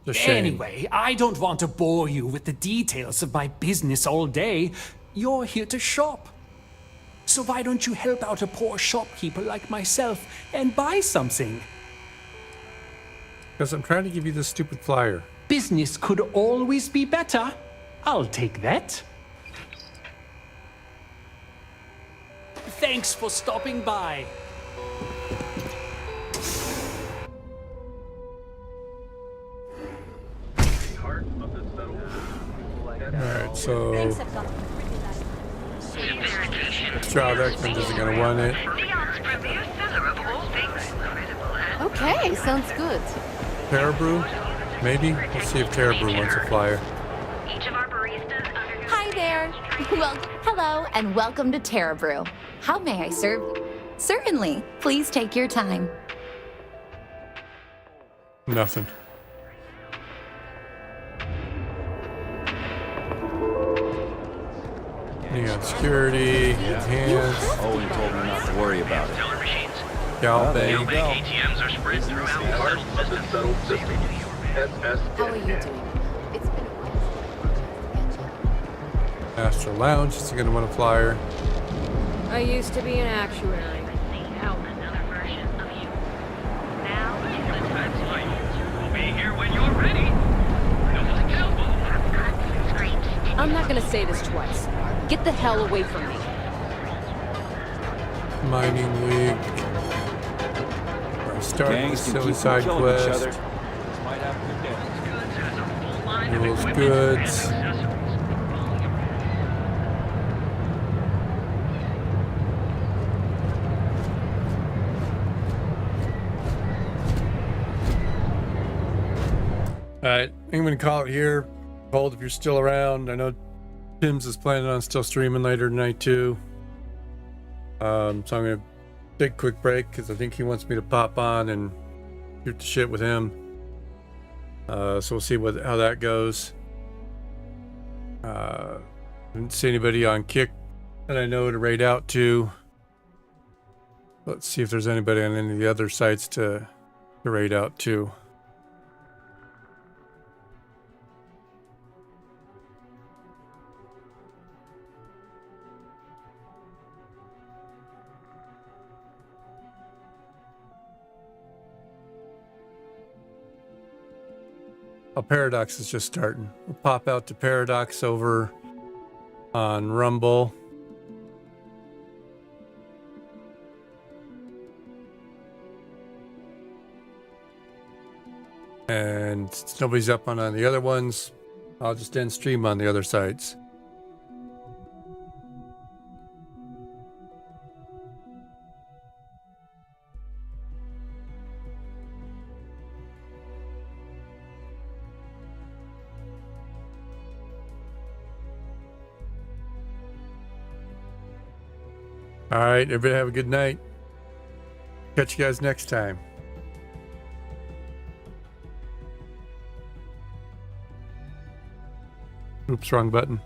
It's a shame. Anyway, I don't want to bore you with the details of my business all day. You're here to shop. So why don't you help out a poor shopkeeper like myself and buy something? Because I'm trying to give you this stupid flyer. Business could always be better. I'll take that. Thanks for stopping by. Alright, so Stradecton isn't going to want it. Okay, sounds good. Terrabrew? Maybe? Let's see if Terrabrew wants a flyer. Hi there. Well, hello and welcome to Terra Brew. How may I serve you? Certainly. Please take your time. Nothing. Neon security, enhanced. Owen told me not to worry about it. Gal Bay. ATMs are spread throughout the system. How are you doing? It's been a while. Astro Lounge is going to want a flyer. I used to be an actuary. We'll be here when you're ready. I'm not gonna say this twice. Get the hell away from me. Mining League. Start the Gangs can silly keep side killing each quest. other. Might have a good day. Rules goods. Alright, I'm going to call it here. Hold if you're still around. I know Tim's is planning on still streaming later tonight too. So I'm going to take a quick break because I think he wants me to pop on and shoot the shit with him. So we'll see how that goes. Didn't see anybody on Kick that I know to raid out to. Let's see if there's anybody on any of the other sites to raid out to. Oh, Paradox is just starting. We'll pop out to Paradox over on Rumble. And since nobody's up on the other ones, I'll just end stream on the other sites. All right, everybody have a good night. Catch you guys next time. Oops, wrong button.